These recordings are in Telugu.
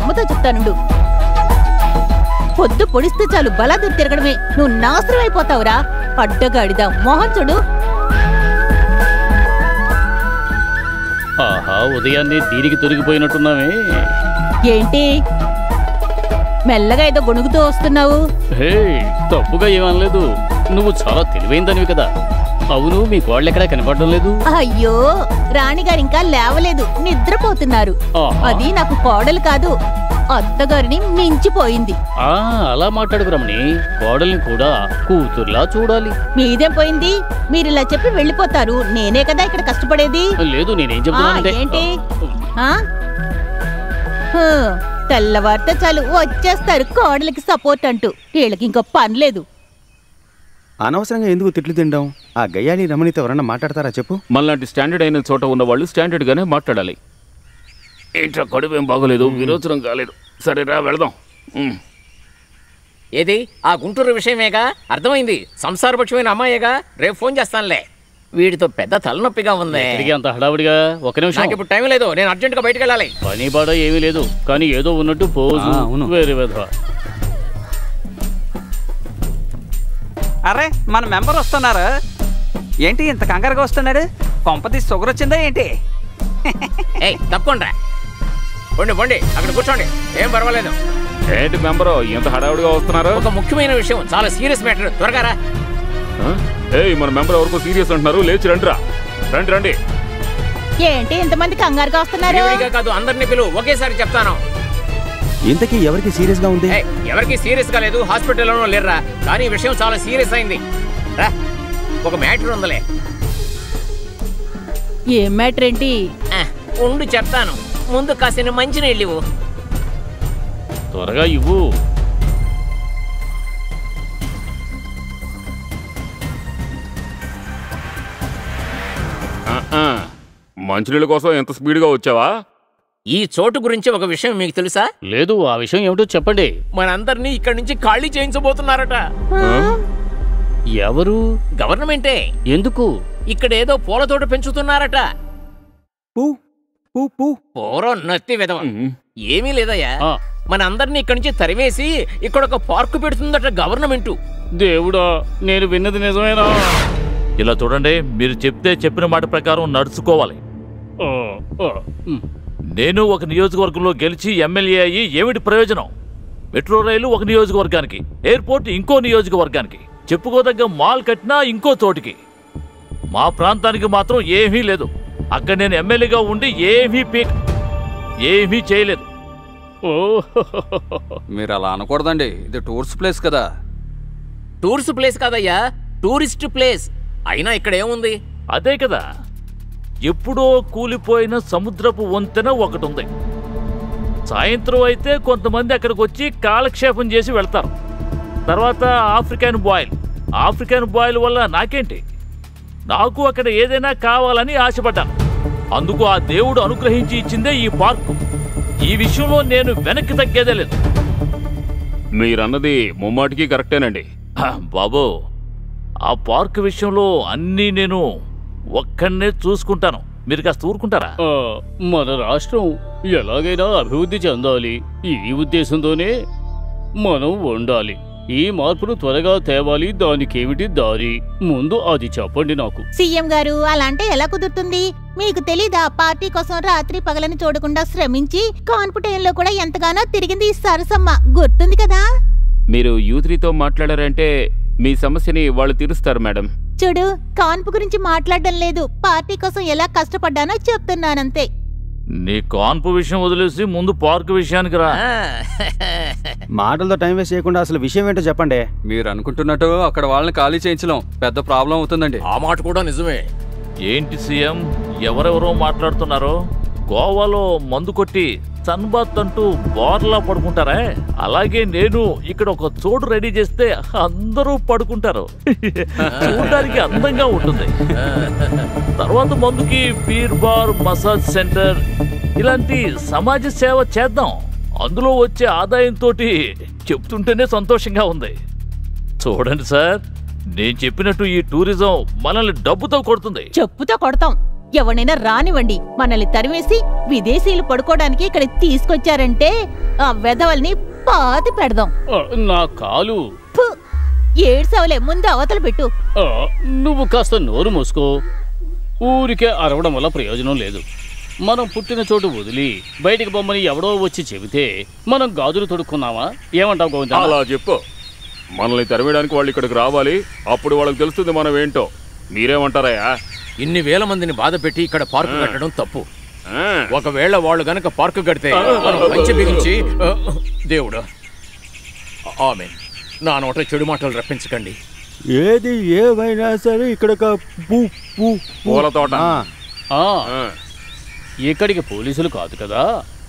అమ్మతో చెప్తానుండు. పొద్దు పొడిస్తే చాలు బలాదూరు తిరగడమే. నువ్వు నాశనం అయిపోతావురా అడ్డగాడిదా. మోహన్ చూడు. ఆహా, ఉదయాన్నే దీనికి తొలగిపోయినట్టున్నావే. ఏంటి మెల్లగా ఏదో గొణుగుతూ వస్తున్నావు? హే, తప్పుగా ఏమనలేదు. నువ్వు చాలా తెలివైందనివి కదా. అవును, మీ కోళ్ళెక్కడా కనపడడం లేదు? అయ్యో, రాణిగారు ఇంకా లేవలేదు, నిద్రపోతున్నారు. అది నాకు కోడలు కాదు, అత్తగారిని మించిపోయింది. అలా మాట్లాడుకు రమణి. కోడల్ని కూడా కూతుర్లా చూడాలి. మీదేం పోయింది? మీరిలా చెప్పి వెళ్ళిపోతారు. నేనే కదా ఇక్కడ కష్టపడేది. లేదు, నేనేం చెప్తున్నానంటే ఏంటి తెల్లవారితే చాలు వచ్చేస్తారు కోడలికి సపోర్ట్ అంటూ. వీళ్ళకి ఇంకో పని లేదు. అనవసరంగా ఎందుకు తిట్లు తింటాం? ఆ గయ్యాలి రమణితో ఎవరన్నా మాట్లాడతారా చెప్పు? మనలాంటి స్టాండర్డ్ అయిన చోట ఉన్న వాళ్ళు స్టాండర్డ్ గానే మాట్లాడాలి. ఏంట్రా, కడుపు ఏం బాగోలేదు, విరోచనం కాలేదు. సరేరా వెళదాం. ఏది ఆ గుంటూరు విషయమేగా? అర్థమైంది. సంసారపక్షమైన అమ్మాయేగా. రేపు ఫోన్ చేస్తానులే. వీడితో పెద్ద తలనొప్పిగా ఉంది. అంత హడావుడిగా. ఒక నిమిషం, నాకు ఇప్పుడు టైం లేదు. నేను అర్జెంట్ గా బయటకు వెళ్ళాలి. పని బాడ ఏమీ లేదు, కానీ ఏదో ఉన్నట్టు పోజు వేరే విధ. అరే, మన మెంబర్ వస్తున్నారు. ఏంటి ఇంత కంగారుగా వస్తున్నాడు? కొంపతీసి షుగర్ వచ్చిందా ఏంటి? తప్పకుండా పోండి పోండి, అక్కడ కూర్చోండి, ఏం పర్వాలేదు. ఏంటి మెంబరు ఇంత హడావుడిగా వస్తున్నారు? ఒక ముఖ్యమైన విషయం, చాలా సీరియస్ మ్యాటర్. త్వరగా రా. మన మెంబర్ ఎవరికో సీరియస్ అంటున్నారు. లేచి రండిరా. రండి రండి. ఏంటి ఇంతమంది కంగారుగా వస్తున్నారు? కాదు, అందరినీ పిలువు, ఒకేసారి చెప్తాను. ఇంతకీ ఎవరికి సీరియస్ గా ఉంది? ఎవరికి సీరియస్ గా లేదు, హాస్పిటల్లోనూ లేరురా. కానీ విషయం చాలా సీరియస్ అయింది. రా, ఒక మ్యాటర్ ఉందలే. ఏం మ్యాటర్ ఏంటి? ఉండు చెప్తాను. ముందు కాసిన మంచినీళ్ళు ఇవ్వు. త్వరగా ఇవ్వు. మంచినీళ్ళ కోసం ఎంత స్పీడ్గా వచ్చావా? ఈ చోటు గురించి ఒక విషయం మీకు తెలుసా? లేదు. ఆ విషయం ఏమిటో చెప్పండి. మనందరినీ ఇక్కడి నుంచి ఖాళీ చేయించబోతున్నారట. ఎవరు? గవర్నమెంటే. ఎందుకు? ఇక్కడ ఏదో పూల తోట పెంచుతున్నారట. పూర నత్తి విధవ. ఏమీ లేదయ్యా, మన అందరినీ ఇక్కడి నుంచి తరివేసి ఇక్కడ ఒక పార్కు పెడుతుందట గవర్నమెంట్. దేవుడా, నేను విన్నది నిజమేనా? ఇలా చూడండి, మీరు చెప్పిన మాట ప్రకారం నడుచుకోవాలి. నేను ఒక నియోజకవర్గంలో గెలిచి ఎమ్మెల్యే అయ్యి ఏమిటి ప్రయోజనం? మెట్రో రైలు ఒక నియోజకవర్గానికి, ఎయిర్పోర్ట్ ఇంకో నియోజకవర్గానికి, చెప్పుకోదగ్గ మాల్ కట్టినా ఇంకో చోటికి. మా ప్రాంతానికి మాత్రం ఏమీ లేదు. అక్కడ నేను ఎమ్మెల్యేగా ఉండి ఏమీ చేయలేదు. మీరు అలా అనకూడదండి, ఇది టూరిస్ట్ ప్లేస్ కదా. టూరిస్ట్ ప్లేస్ కాదయ్యా, టూరిస్ట్ ప్లేస్. అయినా ఇక్కడ ఏముంది? అదే కదా, ఎప్పుడో కూలిపోయిన సముద్రపు వంతెన ఒకటి ఉంది. సాయంత్రం అయితే కొంతమంది అక్కడికి వచ్చి కాలక్షేపం చేసి వెళ్తారు. తర్వాత ఆఫ్రికన్ బాయిల్ వల్ల నాకేంటి? నాకు అక్కడ ఏదైనా కావాలని ఆశపడ్డాను. అందుకు ఆ దేవుడు అనుగ్రహించి ఇచ్చిందే ఈ పార్కు. ఈ విషయంలో నేను వెనక్కి తగ్గేదే లేదు. మీరన్నది ముమ్మాటికి కరెక్టేనండి బాబు. ఆ పార్క్ విషయంలో అన్నీ నేను ఒక్కడనే చూసుకుంటాను. మీరు కాస్త ఊరుకుంటారా? మన రాష్ట్రం ఎలాగైనా అభివృద్ధి చెందాలి. ఈ ఉద్దేశంతోనే మనం ఉండాలి. ఈ మార్పును త్వరగా తేవాలి. దానికేమిటి దారి? ముందు అది చెప్పండి నాకు. సీఎం గారు, అలా అంటే ఎలా కుదురుతుంది? మీకు తెలీదా? పార్టీ కోసం రాత్రి పగలని చూడకుండా శ్రమించి కాన్పుటైన్లో కూడా ఎంతగానో తిరిగింది ఈ సరసమ్మ. గుర్తుంది కదా? మీరు యూత్రితో మాట్లాడారంటే మీ సమస్యని వాళ్ళు తీరుస్తారు మేడం. చూడు, కాన్పు గురించి మాట్లాడడం లేదు, పార్టీ కోసం ఎలా కష్టపడ్డానో చెప్తున్నానంతే. నీ కాన్పు విషయం వదిలేసి ముందు పార్క్ విషయానికి రా. మాటలతో టైం వేస్ట్ చేయకుండా అసలు విషయం ఏంటో చెప్పండి. మీరు అనుకుంటున్నట్టు అక్కడ వాళ్ళని ఖాళీ చేయించడం పెద్ద ప్రాబ్లం అవుతుందండి. ఆ మాట కూడా నిజమే. ఏంటి సీఎం, ఎవరెవరో మాట్లాడుతున్నారో? గోవాలో మందు కొట్టి సన్బాత్ అంటూ బోర్లా పడుకుంటారా? అలాగే నేను ఇక్కడ ఒక చోటు రెడీ చేస్తే అందరూ పడుకుంటారు. చూడడానికి అందంగా ఉంటుంది. తర్వాత మందుకి బీర్ బార్, మసాజ్ సెంటర్ ఇలాంటి సమాజ సేవ చేద్దాం. అందులో వచ్చే ఆదాయంతో చెప్తుంటేనే సంతోషంగా ఉంది. చూడండి సార్, నేను చెప్పినట్టు ఈ టూరిజం మనల్ని డబ్బుతో కొడుతుంది. చెప్పుతో కొడతాం. ఎవరైనా రానివ్వండి, మనల్ని తరివేసి విదేశీయులు పడుకోవడానికి ఇక్కడికి తీసుకొచ్చారంటే ఆ వెధవల్ని పాతి పెడదాం. నా కాలు. ఏడ్సవలే, ముందు అవతల పెట్టు. నువ్వు కాస్త నోరు మూసుకో. ఊరికే అరవడం వల్ల ప్రయోజనం లేదు. మనం పుట్టిన చోటు వదిలి బయటికి బొమ్మని ఎవడో వచ్చి చెబితే మనం గాజులు తొడుక్కున్నామా? ఏమంటావు గోవింద? అలా చెప్పు. మనల్ని తరివేయడానికి వాళ్ళు ఇక్కడికి రావాలి, అప్పుడు వాళ్ళకి తెలుస్తుంది మనం ఏంటో. మీరేమంటారయ్యా? ఇన్ని వేల మందిని బాధ పెట్టి ఇక్కడ పార్కు కట్టడం తప్పు. ఒకవేళ వాళ్ళు గనక పార్కు కడితే మంచి బిగించి దేవుడు ఆమెన్. నా నోట చెడు మాటలు రప్పించకండి. ఏది ఏమైనా సరే ఇక్కడ పూల తోట. ఇక్కడికి పోలీసులు కాదు కదా,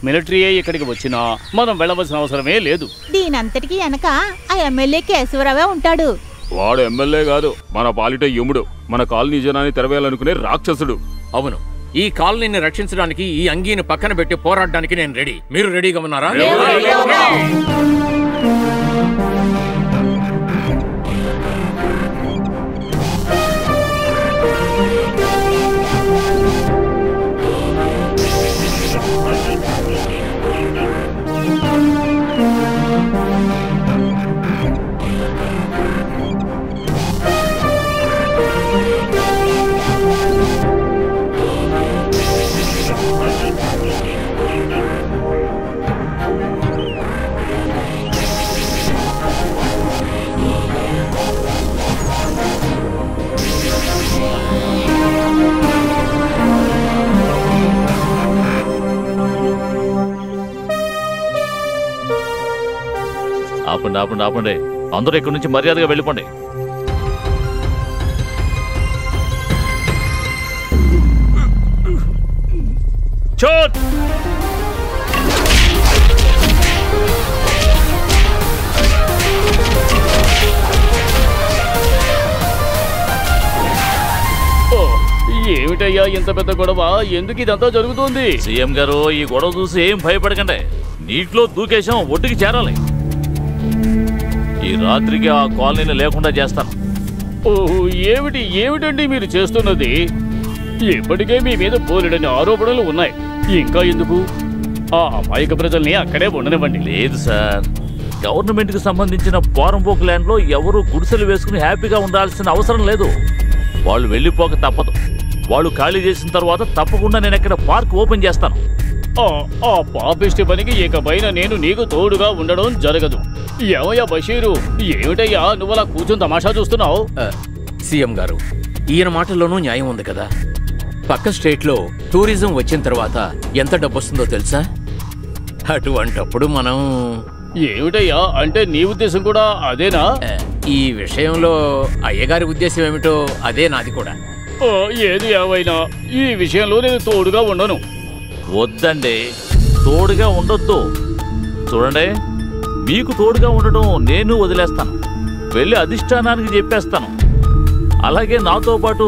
మిలిటరీయే ఇక్కడికి వచ్చినా మనం వెళ్ళవలసిన అవసరమే లేదు. దీనంతటికి వెనక ఆ ఎమ్మెల్యే కేశవరావే ఉంటాడు. వాడు ఎమ్మెల్యే కాదు, మన పాలిట యముడు, మన కాలనీ జనాన్ని తెరవేయాలనుకునే రాక్షసుడు. అవును, ఈ కాలనీని రక్షించడానికి ఈ అంగీని పక్కన పెట్టి పోరాడడానికి నేను రెడీ. మీరు రెడీగా ఉన్నారా? ఆపండి ఆపండి ఆపండి, అందరూ ఇక్కడి నుంచి మర్యాదగా వెళ్ళిపోండి. చోట్! ఏమిటయ్యా ఇంత పెద్ద గొడవ? ఎందుకు ఇదంతా జరుగుతోంది? సీఎం గారు, ఈ గొడవ చూసి ఏం భయపడకండి. నీటిలో దూకేశాం, ఒడ్డుకి చేరాలి. ఈ రాత్రికి ఆ కాలనీని లేకుండా చేస్తాను. ఏమిటండి మీరు చేస్తున్నది? ఇప్పటికే మీ మీద బోలెడని ఆరోపణలు ఉన్నాయి. ఇంకా ఎందుకు? ఆ అమాయక ప్రజల్ని అక్కడే ఉండనివ్వండి. లేదు సార్, గవర్నమెంట్కి సంబంధించిన పోరంపోకు ల్యాండ్లో ఎవరు గుడిసెలు వేసుకుని హ్యాపీగా ఉండాల్సిన అవసరం లేదు. వాళ్ళు వెళ్ళిపోక తప్పదు. వాళ్ళు ఖాళీ చేసిన తర్వాత తప్పకుండా నేను ఇక్కడ పార్క్ ఓపెన్ చేస్తాను. ఆ పాపిష్టి పనికి ఇకపైన నేను నీకు తోడుగా ఉండడం జరగదు. ఏమయ్యా బషీరు, ఏమిటయ్యా నువ్వు అలా కూర్చొని తమాషా చూస్తున్నావు? సీఎం గారు, ఈయన మాటల్లోనూ న్యాయం ఉంది కదా. పక్క స్టేట్లో టూరిజం వచ్చిన తర్వాత ఎంత డబ్బు వస్తుందో తెలుసా? అటువంటప్పుడు మనం... ఏమిటయ్యా అంటే నీ ఉద్దేశం కూడా అదేనా? ఈ విషయంలో అయ్యగారి ఉద్దేశం ఏమిటో అదే నాది కూడా. ఏది ఏమైనా ఈ విషయంలో నేను తోడుగా ఉండను. వద్దండి, తోడుగా ఉండొద్దు. చూడండి, మీకు తోడుగా ఉండడం నేను వదిలేస్తాను. వెళ్ళి అధిష్టానానికి చెప్పేస్తాను. అలాగే నాతో పాటు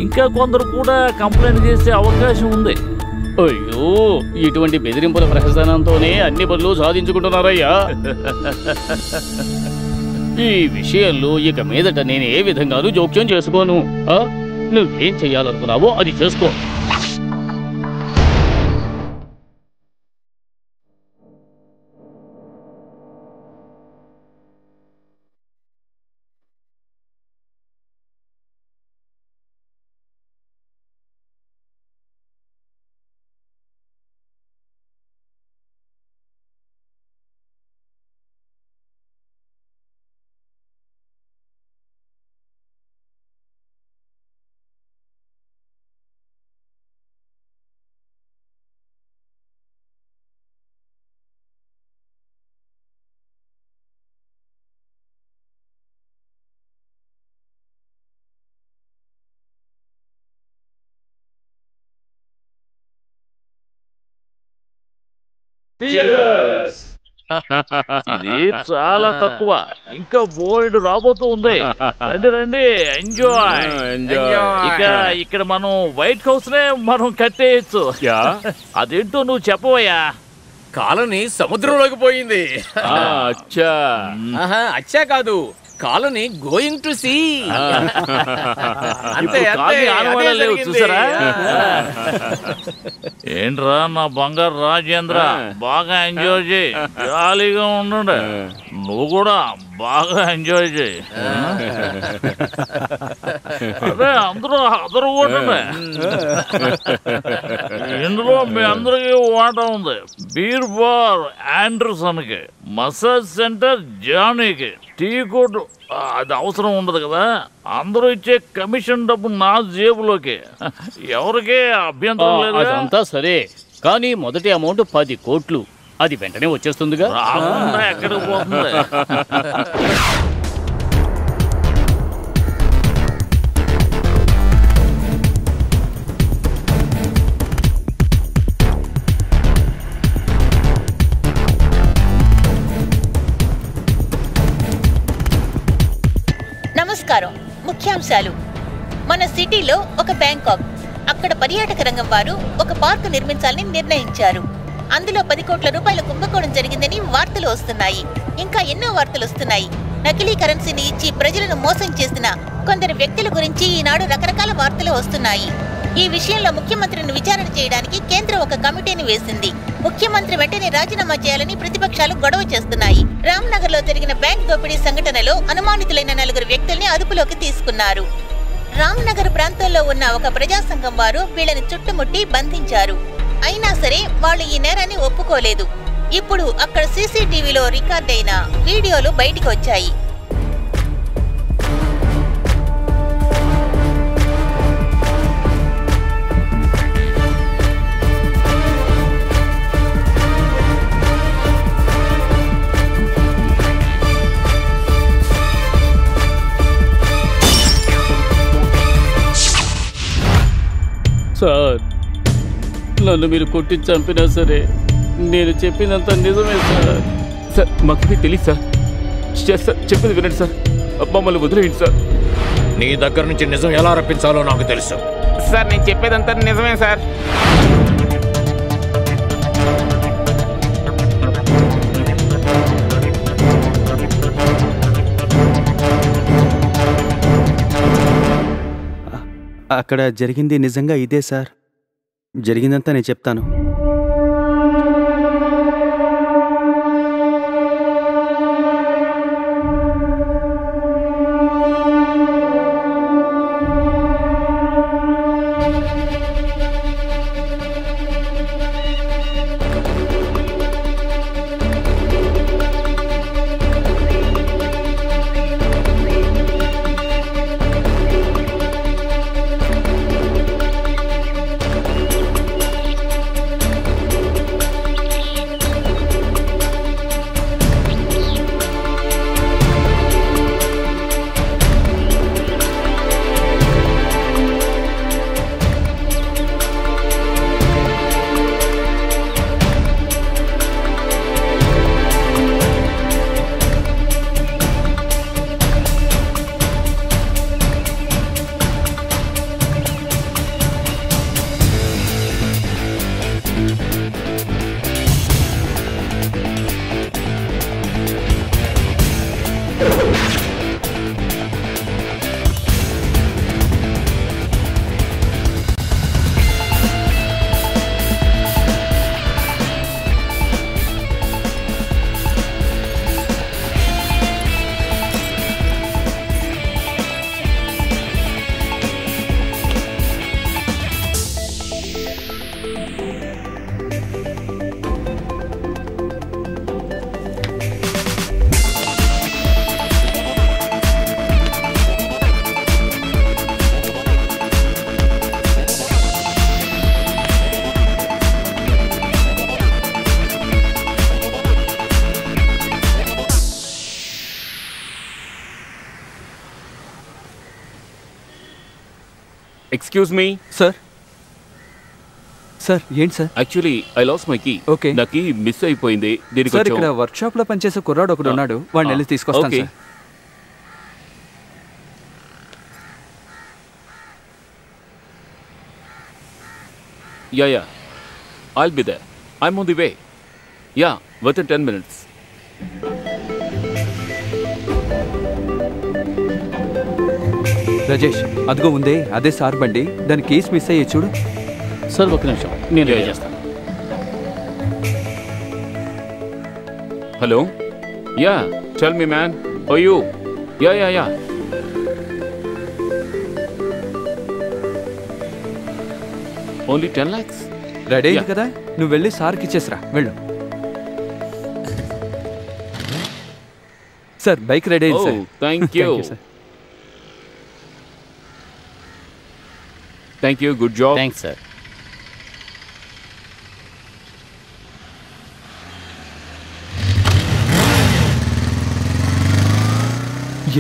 ఇంకా కొందరు కూడా కంప్లైంట్ చేసే అవకాశం ఉంది. అయ్యో, ఇటువంటి బెదిరింపుల ప్రహసనంతోనే అన్ని పనులు సాధించుకుంటున్నారయ్యా. ఈ విషయంలో ఇక మీదట నేను ఏ విధంగానూ జోక్యం చేసుకోను. నువ్వేం చెయ్యాలనుకున్నావో అది చేసుకో. ఇది చాలా తక్కువ, ఇంకా బోల్డ్ రాబోతూ ఉంది. రండి రండి, ఎంజాయ్. ఇక ఇక్కడ మనం వైట్ హౌస్ నే మనం కట్టేయచ్చు. అదేంటో నువ్వు చెప్పవయ్యా. కాలనీ సముద్రంలోకి పోయింది. అచ్చా అచ్చా కాదు, కాలనీ గోయింగ్ టు సీ. లేవు చూసారా? ఏంట్రా నా బంగారు రాజేంద్ర, బాగా ఎంజాయ్ చేయి, జాలీగా ఉండండి. నువ్వు కూడా బాగా ఎంజాయ్ చేయి. అదే అందరూ కొట్టండి. ఇందులో మీ అందరికీ వాటా ఉంది. బీర్ బార్ ఆండర్సన్కి, మసాజ్ సెంటర్ జానీకి, టీ కోట్ అది అవసరం ఉండదు కదా. అందరూ ఇచ్చే కమిషన్ డబ్బు నా జేబులోకి. ఎవరికే అభ్యంతరం లేదు. అదంతా సరే, కానీ మొదటి అమౌంట్ 10 కోట్లు. అది వెంటనే వచ్చేస్తుందిగా. ఎక్కడికి పోతుంది? నమస్కారం. ముఖ్యాంశాలు. మన సిటీలో ఒక బ్యాంకాక్, అక్కడ పర్యాటక రంగం వారు ఒక పార్కు నిర్మించాలని నిర్ణయించారు. అందులో 10 కోట్ల రూపాయల కుంభకోణం జరిగిందని వార్తలు వస్తున్నాయి. ఇంకా ఎన్నో వార్తలు వస్తున్నాయి. నకిలీ కరెన్సీని ఇచ్చి ప్రజలను మోసం చేసిన కొందరు వ్యక్తుల గురించి ఈనాడు రకరకాల వార్తలు వస్తున్నాయి. ఈ విషయంలో ముఖ్యమంత్రిని విచారణ చేయడానికి కేంద్రం ఒక కమిటీని వేసింది. ముఖ్యమంత్రి వెంటనే రాజీనామా చేయాలని ప్రతిపక్షాలు గొడవ చేస్తున్నాయి. రామ్నగర్ లో జరిగిన బ్యాంక్ దోపిడీ సంఘటనలో అనుమానితులైన 4 వ్యక్తుల్ని అదుపులోకి తీసుకున్నారు. రామ్నగర్ ప్రాంతంలో ఉన్న ఒక ప్రజా సంఘం వారు వీళ్ళని చుట్టుముట్టి బంధించారు. అయినా సరే వాళ్ళు ఈ నేరాన్ని ఒప్పుకోలేదు. ఇప్పుడు అక్కడ సీసీటీవీలో రికార్డైన వీడియోలు బయటికి వచ్చాయి. సార్, నన్ను మీరు కొట్టి చంపినా సరే నేను చెప్పినంత నిజమే సార్. సార్ మాకు తెలియదు సార్. సార్ చెప్పింది వినండి సార్, మమ్మల్ని వదిలేయండి సార్. నీ దగ్గర నుంచి నిజం ఎలా రప్పించాలో నాకు తెలుసు. సార్ నేను చెప్పేదంతా నిజమే సార్. అక్కడ జరిగింది నిజంగా ఇదే సార్. జరిగిందంతా నేను చెప్తాను. Excuse me sir. సార్ ఏంటి sir? Actually I lost my key. Okay. నా కీ మిస్ అయిపోయింది. సార్ ఇక్కడ వర్క్ షాప్ లో పనిచేసే కుర్రాడు ఒకడు ఉన్నాడు, వాడిని వెళ్ళి తీసుకొస్తాను sir. Yeah I'll be there. I'm on the way. Yeah, within 10 minutes. Rajesh అదిగో ఉందే అదే సార్ బండి దాని కేసు మిస్ అయ్యే చూడు. సార్ ఒక్క నిమిషం నేను రెడీ చేస్తాను. Hello yeah tell me man oh you yeah yeah yeah only 10 lakhs. Ready అయింది కదా, నువ్వు వెళ్ళి సార్కి ఇచ్చేసిరా వెళ్ళు. సార్ బైక్ రెడీ అయింది sir. Thank you sir. Thank you good job. Thanks sir.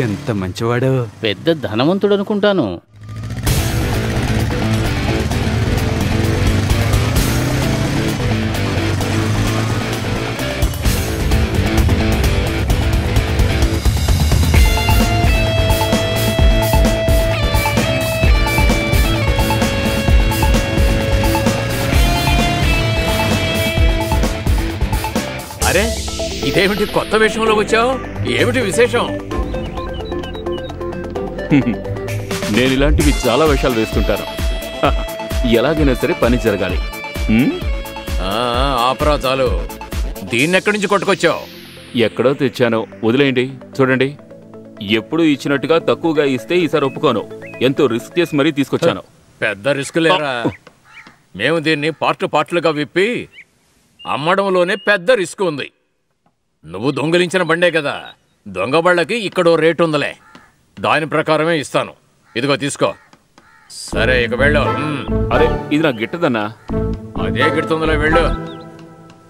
ఎంత మంచివాడు. పెద్ద ధనవంతుడు అనుకుంటాను. అరే ఇదేమిటి కొత్త వేషంలో వచ్చావు? ఏమిటి విశేషం? నేను ఇలాంటివి చాలా వేషాలు వేస్తుంటాను. ఎలాగైనా సరే పని జరగాలి. ఆపరా చాలు. దీన్ని ఎక్కడి నుంచి కొట్టుకొచ్చావు? ఎక్కడో తెచ్చాను, వదిలేయండి. చూడండి, ఎప్పుడు ఇచ్చినట్టుగా తక్కువగా ఇస్తే ఈసారి ఒప్పుకోను. ఎంతో రిస్క్ చేసి మరీ తీసుకొచ్చాను. పెద్ద రిస్క్ లేరా. మేము దీన్ని పార్ట్లుగా విప్పి అమ్మడంలోనే పెద్ద రిస్క్ ఉంది. నువ్వు దొంగిలించిన బండే కదా, దొంగ బళ్ళకి ఇక్కడో రేటు ఉందిలే, దాని ప్రకారమే ఇస్తాను. ఇదిగో తీసుకో. సరే ఇక వెళ్ళు. అరే ఇది నాకు గిట్టదన్నా. అదే గిడుతుందిలే, వెళ్ళు.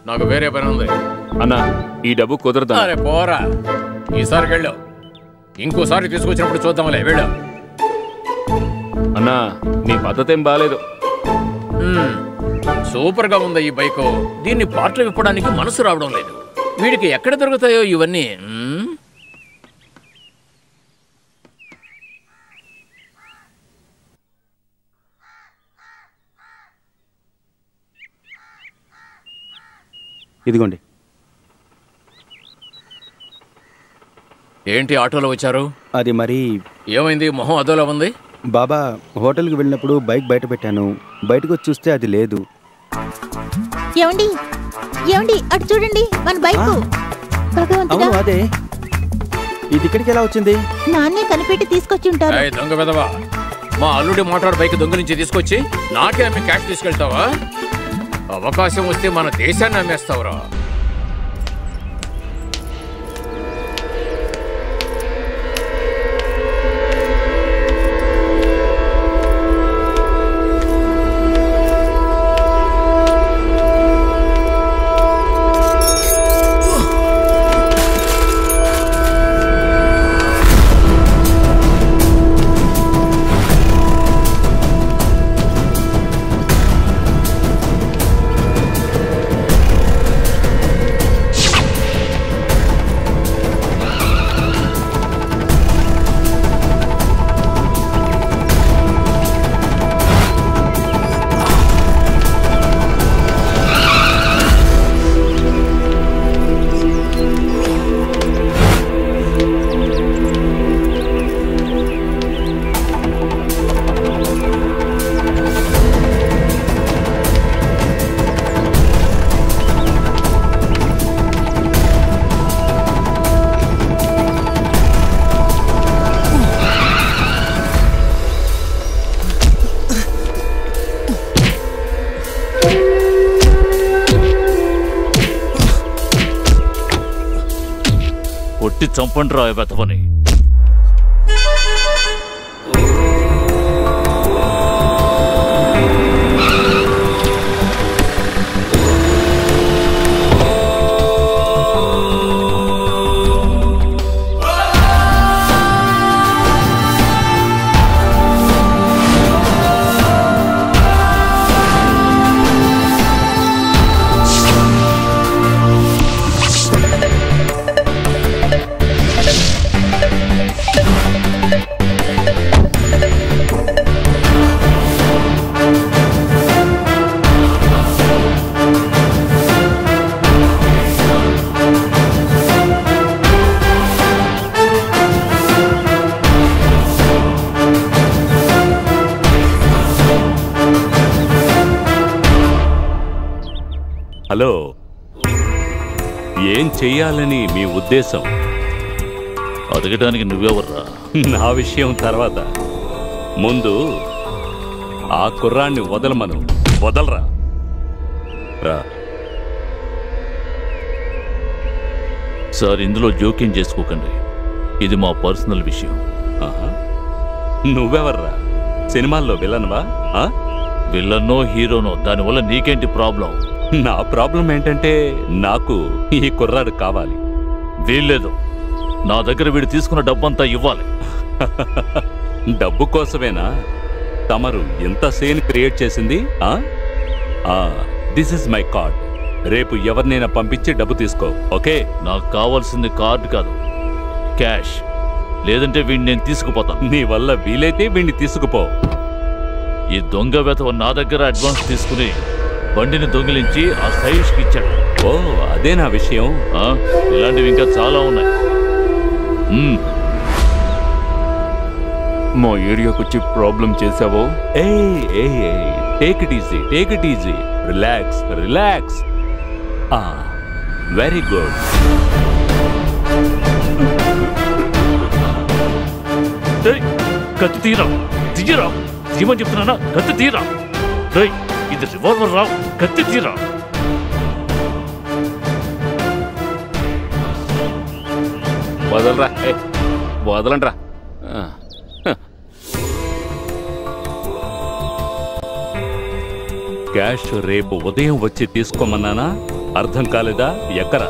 నాకు వేరే పని ఉంది. అన్నా ఈ డబ్బు కుదరదా? అరే పోరా, ఈసారికి వెళ్ళు. ఇంకోసారి తీసుకొచ్చినప్పుడు చూద్దాంలే, వెళ్ళు. అన్నా నీ పద్ధతి ఏం బాగాలేదు. సూపర్ గా ఉంది ఈ బైకు. దీన్ని పార్ట్లు విప్పడానికి మనసు రావడం లేదు. వీడికి ఎక్కడ దొరుకుతాయో ఇవన్నీ. ఇదిగోండి. ఏంటి ఆటోలో వచ్చారు? అది మరి ఏమైంది? మొహం అదోలా ఉంది. బాబా హోటల్కి వెళ్ళినప్పుడు బైక్ బయట పెట్టాను. బయటకు వచ్చి చూస్తే అది లేదు. ఏమండి ఏమండి అటు చూడండి, మన బైకు. భగవంతుడా, అవును అదే. ఇది ఇక్కడికి ఎలా వచ్చింది? నాన్నే కనిపెట్టి తీసుకొచ్చి ఉంటారు. దొంగ వెదవా, మా అల్లుడి మోటార్ బైక్ దొంగ నుంచి తీసుకొచ్చి నాకే అమ్మి క్యాష్ తీసుకెళ్తావా? అవకాశం వస్తే మన దేశాన్ని అమ్మేస్తావురా. కొట్టి చంపండి రా బెతవని. హలో, ఏం చెయ్యాలని మీ ఉద్దేశం? అడగడానికి నువ్వెవర్రా? నా విషయం తర్వాత, ముందు ఆ కుర్రాన్ని వదలమను. వదలరా. రా. సార్, ఇందులో జోక్యం చేసుకోకండి. ఇది మా పర్సనల్ విషయం. నువ్వెవర్రా? సినిమాల్లో విలన్వా? విలన్నో హీరోనో దానివల్ల నీకేంటి ప్రాబ్లం? నా ప్రాబ్లం ఏంటంటే నాకు ఈ కుర్రాడు కావాలి. వీల్లేదు. నా దగ్గర వీడు తీసుకున్న డబ్బంతా ఇవ్వాలి. డబ్బు కోసమేనా తమరు ఎంత సీన్ క్రియేట్ చేసింది? This is my card. రేపు ఎవరినైనా పంపించి డబ్బు తీసుకో. ఓకే? నాకు కావాల్సింది కార్డు కాదు, క్యాష్. లేదంటే వీడిని నేను తీసుకుపోతాను. నీ వల్ల వీలైతే వీడిని తీసుకుపో. ఈ దొంగ వెధవ నా దగ్గర అడ్వాన్స్ తీసుకుని బండిని దొంగిలించి ఆ సైష్కి ఇచ్చాడు. ఓ, అదే నా విషయం. ఇలాంటివి ఇంకా చాలా ఉన్నాయి. మా ఏరియాకి వచ్చి ప్రాబ్లం చేసావో? Take it easy, take it easy. Relax, relax. Very good. కత్తి తీరా, తీయరా, తీయమని చెప్తున్నానా? కత్తి తీరా. ఇది రివాల్వర్ రా, కత్తి తీరా. వదలరా, వదలండ్రా. క్యాష్ రేపు ఉదయం వచ్చి తీసుకోమన్నానా? అర్థం కాలేదా? ఎక్కరా?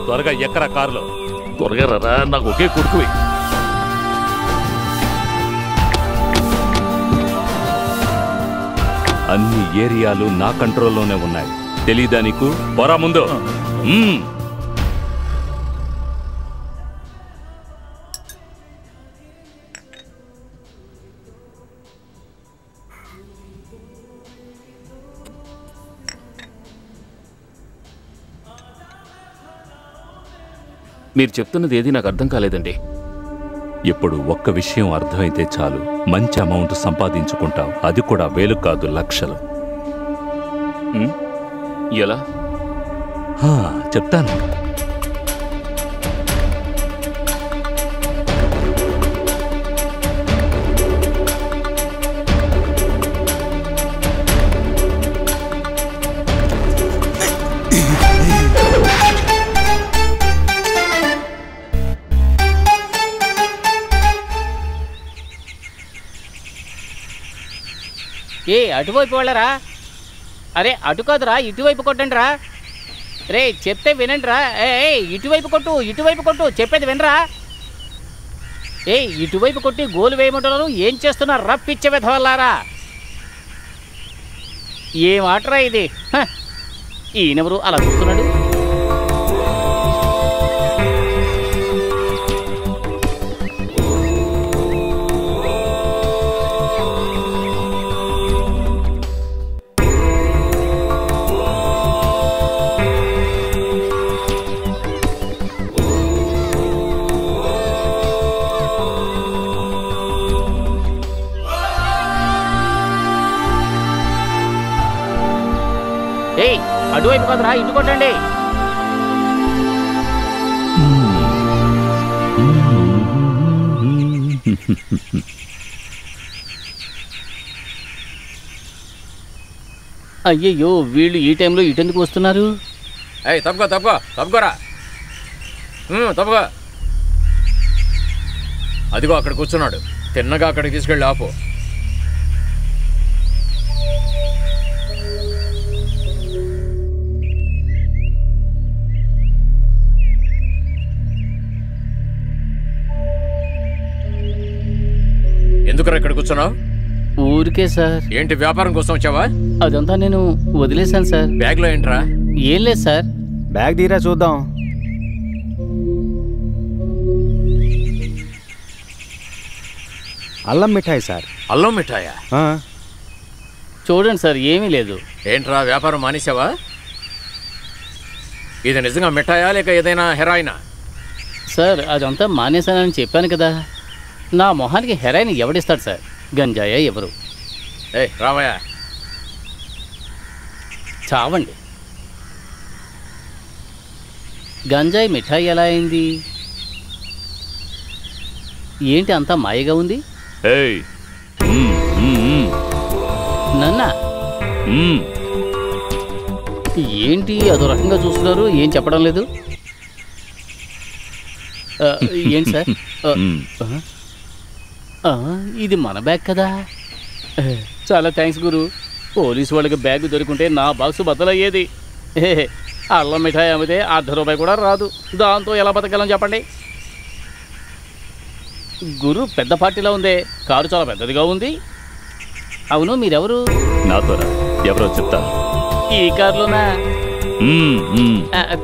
త్వరగా ఎక్కరా కారులో. త్వరగా రా, నాకు ఒకే కొడుకువి. అన్ని ఏరియాలు నా కంట్రోల్లోనే ఉన్నాయి. తెలీదా నీకు? పోరా ముందు. మీరు చెప్తున్నది ఏది నాకు అర్థం కాలేదండి. ఇప్పుడు ఒక్క విషయం అర్థమైతే చాలు, మంచి అమౌంట్ సంపాదించుకుంటాం. అది కూడా వేలు కాదు, లక్షలు. ఎలా? చెప్తాను. అటువైపు వాళ్ళరా? అరే అటు కాదురా, ఇటువైపు కొట్టండి రా. రే చెప్తే వినండి రా. ఇటువైపు కొట్టు, ఇటువైపు కొట్టు, చెప్పేది వినరా? ఇటువైపు కొట్టి గోలు వేయమంటున్నారు. ఏం చేస్తున్నారు రా పిచ్చ వెధవల్లారా? ఏం ఆటరా ఇది? ఈయనెవరు అలా చూస్తున్నాడు? అటువైపు కాదురా, ఇటు కొట్టండి. అయ్యయ్యో, వీళ్ళు ఈ టైంలో ఇటెందుకు వస్తున్నారు? తప్పుకోరా. తప్పుకో. అదిగో అక్కడ కూర్చున్నాడు. తిన్నగా అక్కడికి తీసుకెళ్ళి ఆపు. ఎందుకురా ఇక్కడ కూర్చున్నావు? ఊరికే సార్. ఏంటి, వ్యాపారం కోసం వచ్చావా? అదంతా నేను వదిలేశాను సార్. బ్యాగ్ లో ఏంట్రా? ఏం లేదు సార్. బ్యాగ్ తీరా చూద్దాం. అల్లం మిఠాయి సార్. అల్లం మిఠాయా? చూడండి సార్, ఏమీ లేదు. ఏంట్రా, వ్యాపారం మానేసావా? ఇది నిజంగా మిఠాయా లేక ఏదైనా హెరాయినా? సార్ అదంతా మానేశానని చెప్పాను కదా. నా మొహానికి హెరాయిన్ ఎవడిస్తాడు సార్? గంజాయా ఎవరు? రావయ్యా. చావండి. గంజాయి మిఠాయి ఎలా అయింది? ఏంటి అంతా మాయగా ఉంది? ఏయ్ నన్నా ఏంటి అదో రకంగా చూస్తున్నారు? ఏం చెప్పడం లేదు? ఏంటి సార్? ఇది మన బ్యాగ్ కదా. చాలా థ్యాంక్స్ గురు. పోలీసు వాళ్ళకి బ్యాగ్ దొరికింటే నా బాక్స్ బద్దలయ్యేది. అల్లం మిఠాయి అమ్మితే ₹1/2 కూడా రాదు. దాంతో ఎలా బతకాలని చెప్పండి. గురు పెద్ద పార్టీలో ఉందే, కారు చాలా పెద్దదిగా ఉంది. అవును, మీరెవరు? నాతోరా? ఎవరో చెప్తాను. ఈ కారులోనా?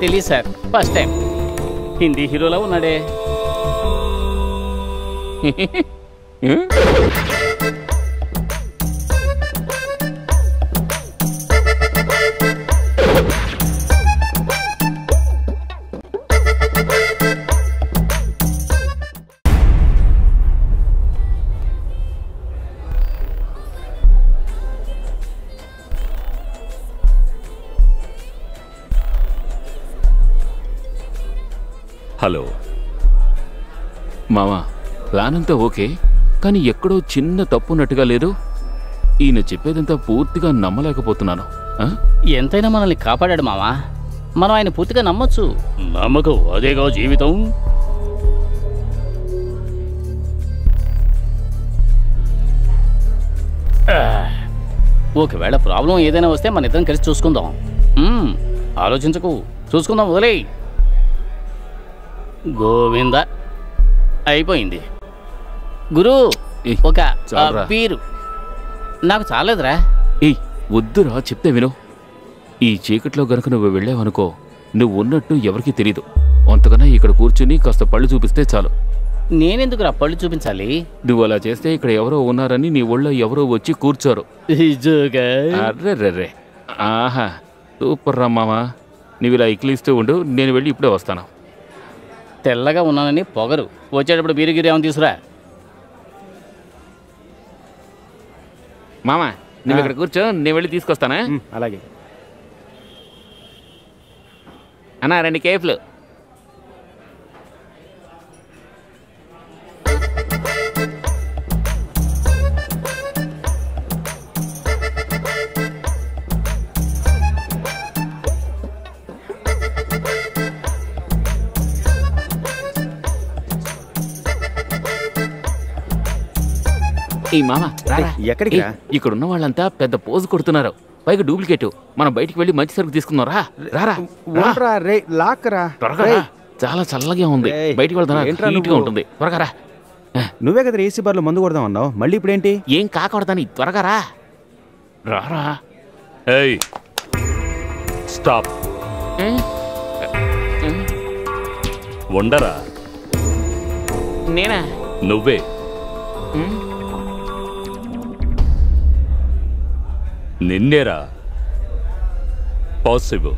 తెలియదు సార్, ఫస్ట్ టైం. హిందీ హీరోలా ఉన్నాడే. హలో మామా, ప్లాన్ అంతా ఓకే, కానీ ఎక్కడో చిన్న తప్పున్నట్టుగా లేదు. ఈయన చెప్పేదంతా పూర్తిగా నమ్మలేకపోతున్నాను. ఎంతైనా మనల్ని కాపాడాడు మావా. మనం ఆయన పూర్తిగా నమ్మొచ్చు. నమ్మకం అదేగా జీవితం. ఒకవేళ ప్రాబ్లం ఏదైనా వస్తే మన ఇద్దరం కలిసి చూసుకుందాం. ఆలోచించకు, చూసుకుందాం, వదిలేయ్. గోవింద అయిపోయింది. గురు, ఒక పీరు నాకు చాలేదురా. ఏయ్ వద్దురా, చెప్తే విను. ఈ చీకట్లో గనుక నువ్వు వెళ్ళావనుకో, నువ్వు ఉన్నట్టు ఎవరికీ తెలీదు. అంతకన్నా ఇక్కడ కూర్చుని కాస్త పళ్ళు చూపిస్తే చాలు. నేనెందుకురా పళ్ళు చూపించాలి? నువ్వు అలా చేస్తే ఇక్కడ ఎవరో ఉన్నారని నీ ఒళ్ళో ఎవరో వచ్చి కూర్చోరు. అర్రెర్రెర్రే, ఆహా సూపర్ రా మామా. నువ్వు ఇలా ఇక్కిలిస్తూ ఉండు, నేను వెళ్ళి ఇప్పుడే వస్తాను. తెల్లగా ఉన్నానని పొగరు. వచ్చేటప్పుడు బీరుగిరి ఏమని తీసుకురా. మామా నువ్వు ఇక్కడ కూర్చో, నేను వెళ్ళి తీసుకొస్తానా? అలాగే అన్నా, 2 కేఫ్లు. ఈ మామ ఎక్కడికి? ఇక్కడ ఉన్న వాళ్ళంతా పెద్ద పోజు కొడుతున్నారు, పైగా డూప్లికేట్. మనం బయటికి వెళ్ళి మంచి సరుకు తీసుకుందాం. రారా త్వరగా. చాలా చల్లగా ఉంది, బయటికి వెళ్తారా? ఉంటుంది. త్వరగా రా. నువ్వే కదా ఏసీ బార్లో మందు కొడదాం అన్నావు, మళ్ళీ ఇప్పుడేంటి? ఏం కాకూడదని త్వరగా రారా. ఏయ్ స్టాప్. ఉండరా. నేనా? నువ్వే. నిన్నేరా. పాస్ ఇవ్వు.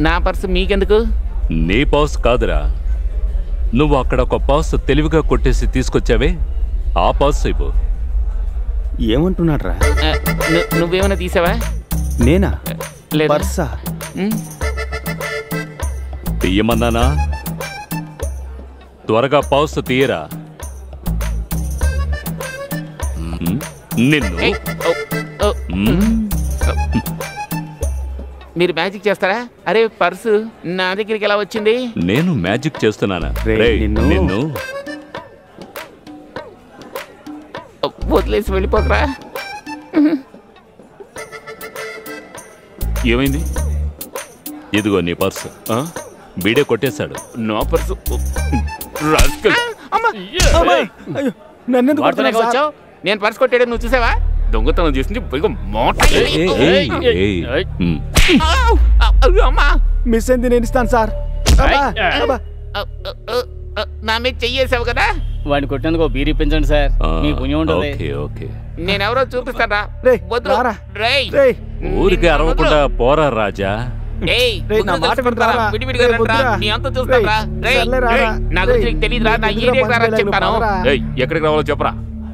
నా పర్సు మీకెందుకు? నీ పాస్ కాదురా, నువ్వు అక్కడ ఒక పాస్ తెలివిగా కొట్టేసి తీసుకొచ్చావే, ఆ పాస్ ఇవ్వు. ఏమంటున్నాడు రా? నువ్వేమైనా తీసావా? నేనా? పర్సా? తీయమన్నానా? త్వరగా పాస్ తీయరా. నిన్ను. మీరు మ్యాజిక్ చేస్తారా? అరే పర్సు నా దగ్గరికి ఎలా వచ్చింది? నేను మ్యాజిక్ చేస్తున్నానా? నిన్ను వదిలేసి వెళ్ళిపోకరా. ఏమైంది? ఇదిగో నీ పర్సు. బీడే కొట్టేశాడు. నా పర్సు. నేను పర్సు కొట్టాడు, నువ్వు చూసావా? దొంగతనం చేసింది మిస్ అయింది, నేను ఇస్తాను సార్. నా మీద చెయ్యేసావు కదా. వాడిని కొట్టేందుకు బీరు ఇప్పించండి సార్, మీ పుణ్యం ఉంటుంది. నేనెవరో చూపిస్తారా? ఊరికి అరవకుండా పోరా రాజా. ఎక్కడికి రావాలో చెప్పరా.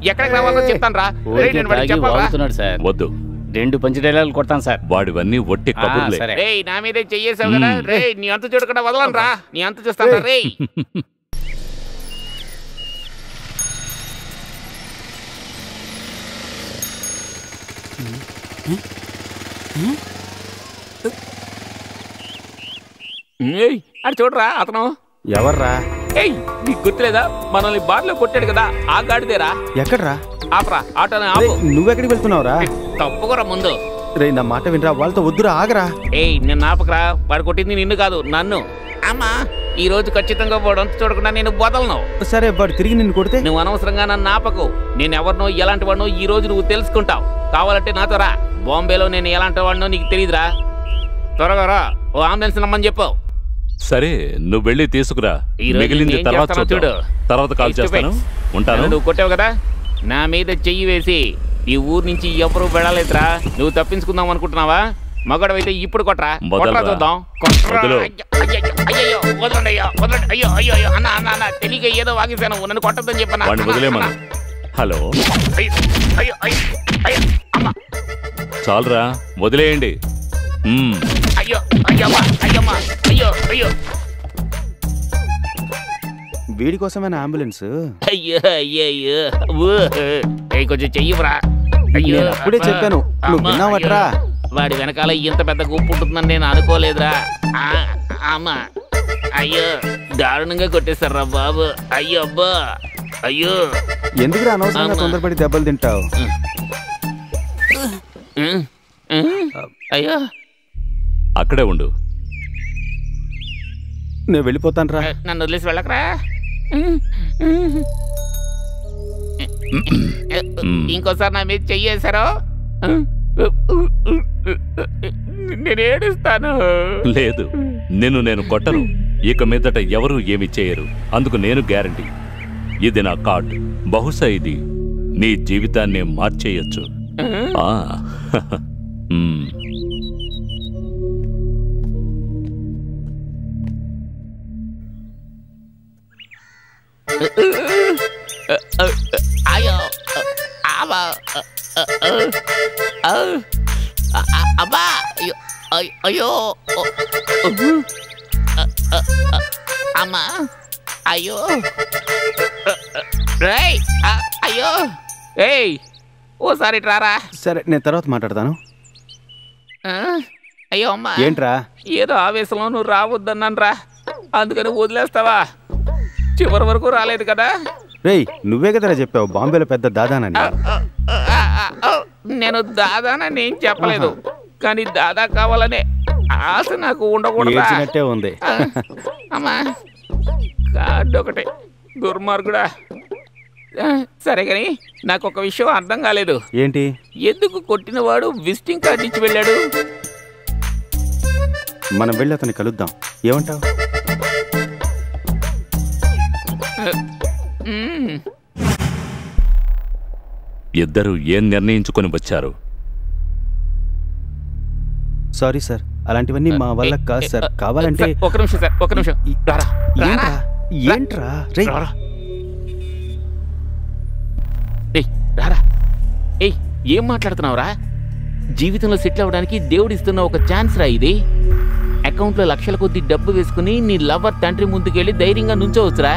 ఎక్కడికి రావాలో చెప్తాను రా. వద్దు, 2 పంచి డైలాగులు కొడతాను సార్. వాడివన్నీ ఒట్టి కబుర్లే. సరే. రేయ్ నా మీదే చెయ్యేసావు కదా రేయ్, నీ అంత చూడకుండా వదలను రా, నీ అంత చూస్తాను రేయ్. అది చూడరా అతను ఎవర్రా? ఏయ్ నీకు గుర్తులేదా, మనల్ని బార్లో కొట్టాడు కదా ఆ గాడిదేరా. ఎక్కడ్రా? ఆపరా ఆటోని ఆపు. నువ్వెక్కడికి వెళ్తున్నావురా? తప్పుకోరా ముందు. రే నా మాట వినరా, వాళ్ళతో వద్దురా, ఆగరా. ఏయ్ నిన్ను ఆపకరా, వాడు కొట్టింది నిన్ను కాదు నన్ను. అమ్మా ఈ రోజు ఖచ్చితంగా వాడు అంత చూడకుండా నేను వదలను. సరే వాడు తిరిగి నిన్ను కొడితే? నువ్వు అనవసరంగా నన్ను ఆపకు. నేను ఎవరినో ఎలాంటి వాడినో ఈ రోజు నువ్వు తెలుసుకుంటావు. కావాలంటే నాతో రా. బాంబేలో నేను ఎలాంటి వాడినో నీకు తెలియదురా. త్వరగా రా, ఓ అంబులెన్స్ నమ్మని చెప్పు. సరే నువ్వు వెళ్ళి తీసుకురా, మిగిలింది తర్వాత చూడు. తర్వాత కాల్ చేస్తాను, ఉంటాను. నువ్వు కొట్టావు కదా, నా మీద చెయ్యి వేసి ఈ ఊరు నుంచి ఎవరు వెళ్ళలేదురా. నువ్వు తప్పించుకుందాం అనుకుంటున్నావా? మగడవైతే ఇప్పుడు కొట్రా, కొట్రా చూద్దాం. అయ్యో అన్న అన్న అన్న తెలియక ఏదో వాగేశాను, నన్ను కొట్టద్దని చెప్పాను. హలో అయ్యో అయ్యో అమ్మా, చాలరా వదిలేయండి. అయ్యో అయ్యమ్మా అయ్యమ్మా అయ్యో అయ్యో. వీడి కోసమైన అంబులెన్స్? అయ్యో అయ్యో కొంచెం చెయ్యరా. అయ్యో అప్పుడే చెప్పాను, నువ్వు విన్నావట్రా? వాడి వెనకాల ఇంత పెద్ద గుంపు ఉంటుందని నేను అనుకోలేదురా. అమ్మా అయ్యో దారుణంగా కొట్టేశారా బాబు. అయ్యో అబ్బా అయ్యో. ఎందుకురా అనవసరంగా తొందరపడి దెబ్బలు తింటావు? అయ్యో అక్కడే ఉండు, నేను వెళ్ళిపోతాను రా. నన్ను వదిలేసి వెళ్ళకరా. ఇంకోసారి నా మీద చెయ్యేశారో నేను ఏడుస్తాను. లేదు నేను కొట్టను. ఇక మీదట ఎవరు ఏమి చేయరు, అందుకు నేను గ్యారంటీ. ఇది నా కార్డు, బహుశా ఇది నీ జీవితాన్ని మార్చేయచ్చు. అయ్యో అబ్బా అబ్బా అయ్యో అమ్మా అయ్యో రేయ్ అయ్యో. ఏయ్ ఓసారి రారా. సరే నేను తర్వాత మాట్లాడతాను. అయ్యో అమ్మా ఏంట్రా? ఏదో ఆవేశంలో నువ్వు రావద్దన్నాను రా, అందుకని వదిలేస్తావా? చివరి వరకు రాలేదు కదా. రేయ్ నువ్వే కదరా చెప్పావు బాంబేలో పెద్ద దాదానని. నేను దాదానని ఏం చెప్పలేదు, కానీ దాదా కావాలనే ఆశ నాకు ఉండకూడదు. ఉంది. అమ్మా కార్డు ఒకటే, దుర్మార్గుడా. సరే కానీ నాకు ఒక విషయం అర్థం కాలేదు. ఏంటి? ఎందుకు కొట్టినవాడు విజిటింగ్ కార్డు ఇచ్చి వెళ్ళాడు? మనం వెళ్ళి అతన్ని కలుద్దాం, ఏమంటావు? ఇద్దరు ఏం నిర్ణయించుకొని వచ్చారు? సారీ సార్, అలాంటివన్నీ మా వల్ల కాదు సార్. కావాలంటే ఒక నిమిషం సార్, ఒక నిమిషం. ఏంట్రా? రారా. ఏయ్ ఏం మాట్లాడుతున్నావురా? జీవితంలో సెటిల్ అవ్వడానికి దేవుడిస్తున్న ఒక ఛాన్స్ రా ఇది. అకౌంట్లో లక్షల కొద్ది డబ్బు వేసుకుని నీ లవర్ తండ్రి ముందుకెళ్ళి ధైర్యంగా నుంచోవచ్చురా.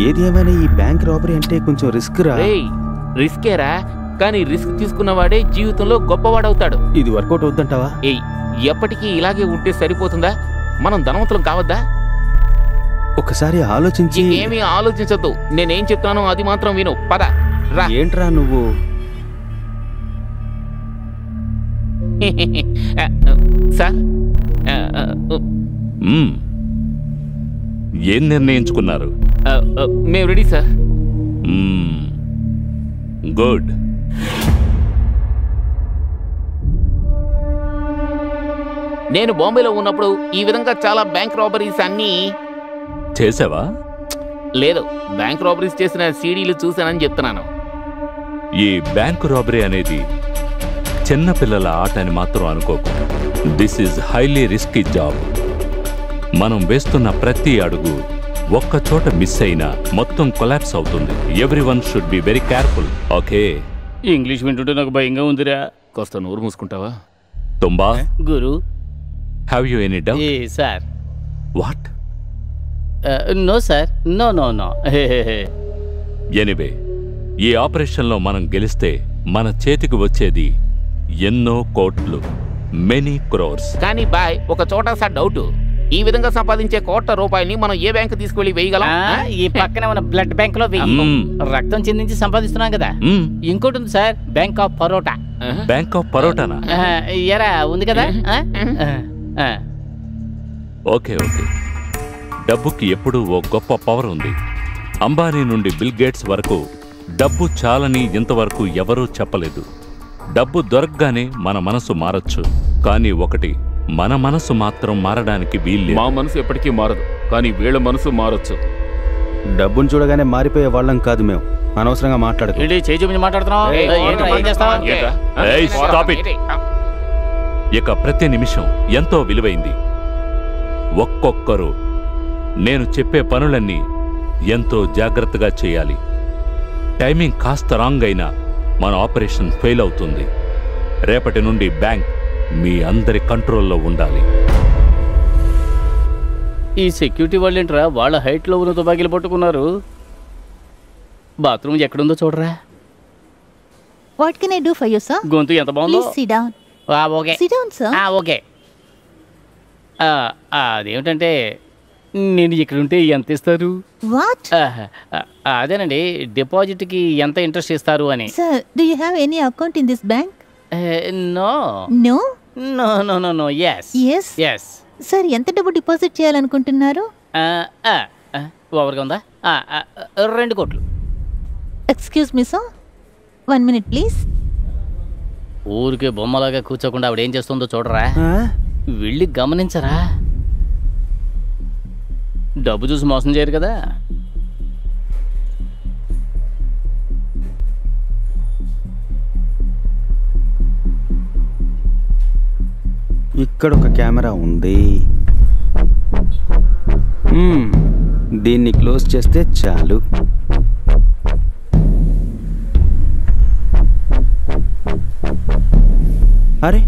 ఏది ఏమైనా ఈ బ్యాంక్ రాబరీ అంటే కొంచెం రిస్క్ రా. రిస్కేరా, కానీ రిస్క్ తీసుకున్నవాడే జీవితంలో గొప్పవాడవుతాడు. ఇది వర్కౌట్ అవుతుంటావా? ఏయ్ ఎప్పటికీ ఇలాగే ఉంటే సరిపోతుందా? మనం ధనవంతులం కావద్దా? ఒకసారి ఆలోచించి. ఏమీ ఆలోచించద్దు, నేనేం చెప్తానో అది మాత్రం విను. పద రా. ఏంట్రా నువ్వు? సార్ ఏం నిర్ణయించుకున్నారు? మేము రెడీ సార్. గుడ్. నేను బాంబేలో ఉన్నప్పుడు ఈ విధంగా చాలా బ్యాంక్ రాబరీస్ అన్నీ చేసావా? లేదు, బ్యాంక్ రాబరీస్ చేసిన సీడీలు చూశానని చెప్తున్నాను. ఈ బ్యాంక్ రాబరీ అనేది చిన్న పిల్లల ఆట అని మాత్రం అనుకోకు. This is highly risky job. మనం వేస్తున్న ప్రతి అడుగు ఒక్క చోట మిస్ అయినా మొత్తం కొలాప్స్ అవుతుంది. Everyone should be very careful. Okay? English వింటుంటే నాకు భయంగా ఉందిరా. కాస్త నోరు మూసుకుంటావా? తుంబా, గురు. Have you any doubt? Sir. What? No sir, no no no. Anyway, ఈ ఆపరేషన్లో మనం గెలిస్తే మన చేతికి వచ్చేది ఎన్నో కోట్లు, మెనీ క్రోర్స్. కానీ బాయ్, ఒక చోట సార్ డౌట్. ఈ విధంగా సంపాదించే కోట్ల రూపాయల్ని మనం ఏ బ్యాంక్ తీసుకువెళ్ళి వేయగలం? ఈ పక్కనే ఉన్న బ్లడ్ బ్యాంక్ లో రక్తం చెందించి సంపాదిస్తున్నాం కదా. ఇంకోటి ఉంది sir, bank of parotta. Bank of పరోటానా? ఎరా ఉంది కదా. ఓకే ఓకే, డబ్బుకి ఎప్పుడూ ఓ గొప్ప పవర్ ఉంది. అంబానీ నుండి బిల్ గేట్స్ వరకు డబ్బు చాలని ఇంతవరకు ఎవరూ చెప్పలేదు. డబ్బు దొరకగానే మన మనసు మారచ్చు, కానీ ఒకటి, మన మనసు మాత్రం మారడానికి వీల్లేదు. మా మనసు ఎప్పటికీ మారదు, కానీ వీళ్ళ మనసు మారచ్చు. డబ్బును చూడగానే మారిపోయే వాళ్ళం కాదు మేము. అనవసరంగా మాట్లాడదు. ఇక ప్రతి నిమిషం ఎంతో విలువైంది. ఒక్కొక్కరు నేను చెప్పే పనులన్నీ ఎంతో జాగ్రత్తగా చేయాలి. టైమింగ్ కాస్త రాంగ్ అయినా మన ఆపరేషన్ ఫెయిల్ అవుతుంది. రేపటి నుండి బ్యాంక్ మీ అందరి కంట్రోల్లో ఉండాలి. ఈ సెక్యూరిటీ వాళ్ళేంట్రా వాళ్ళ హైట్లో ఉన్న తుపాకీలు పట్టుకున్నారు? బాత్రూమ్ ఎక్కడుందో చూడరా. What can I do for you sir? గొంతు ఎంత బాగుందో. Please SIT down. Okay, SIT down sir. Okay. అదేమిటంటే నేను ఇక్కడ ఉంటే ఎంత ఇస్తారు? వాట్? అదేనండి, డిపాజిట్కి ఎంత ఇంట్రెస్ట్ ఇస్తారు అని. Sir, do you have any account in this bank? No no no no no no. yes yes yes. Sir, ఎంత డబ్బు డిపాజిట్ చేయాలనుకుంటున్నారు? ఓవర్గా ఉందా? 2 కోట్లు. Excuse me sir, 1 minute please. ఊరికే బొమ్మలాగా కూర్చోకుండా ఆవిడ ఏం చేస్తుందో చూడరా, వెళ్ళి గమనించరా. డబ్బు చూసి మోసం చేయరు కదా. ఇక్కడ ఒక కెమెరా ఉంది. దీన్ని క్లోజ్ చేస్తే చాలు. అరే,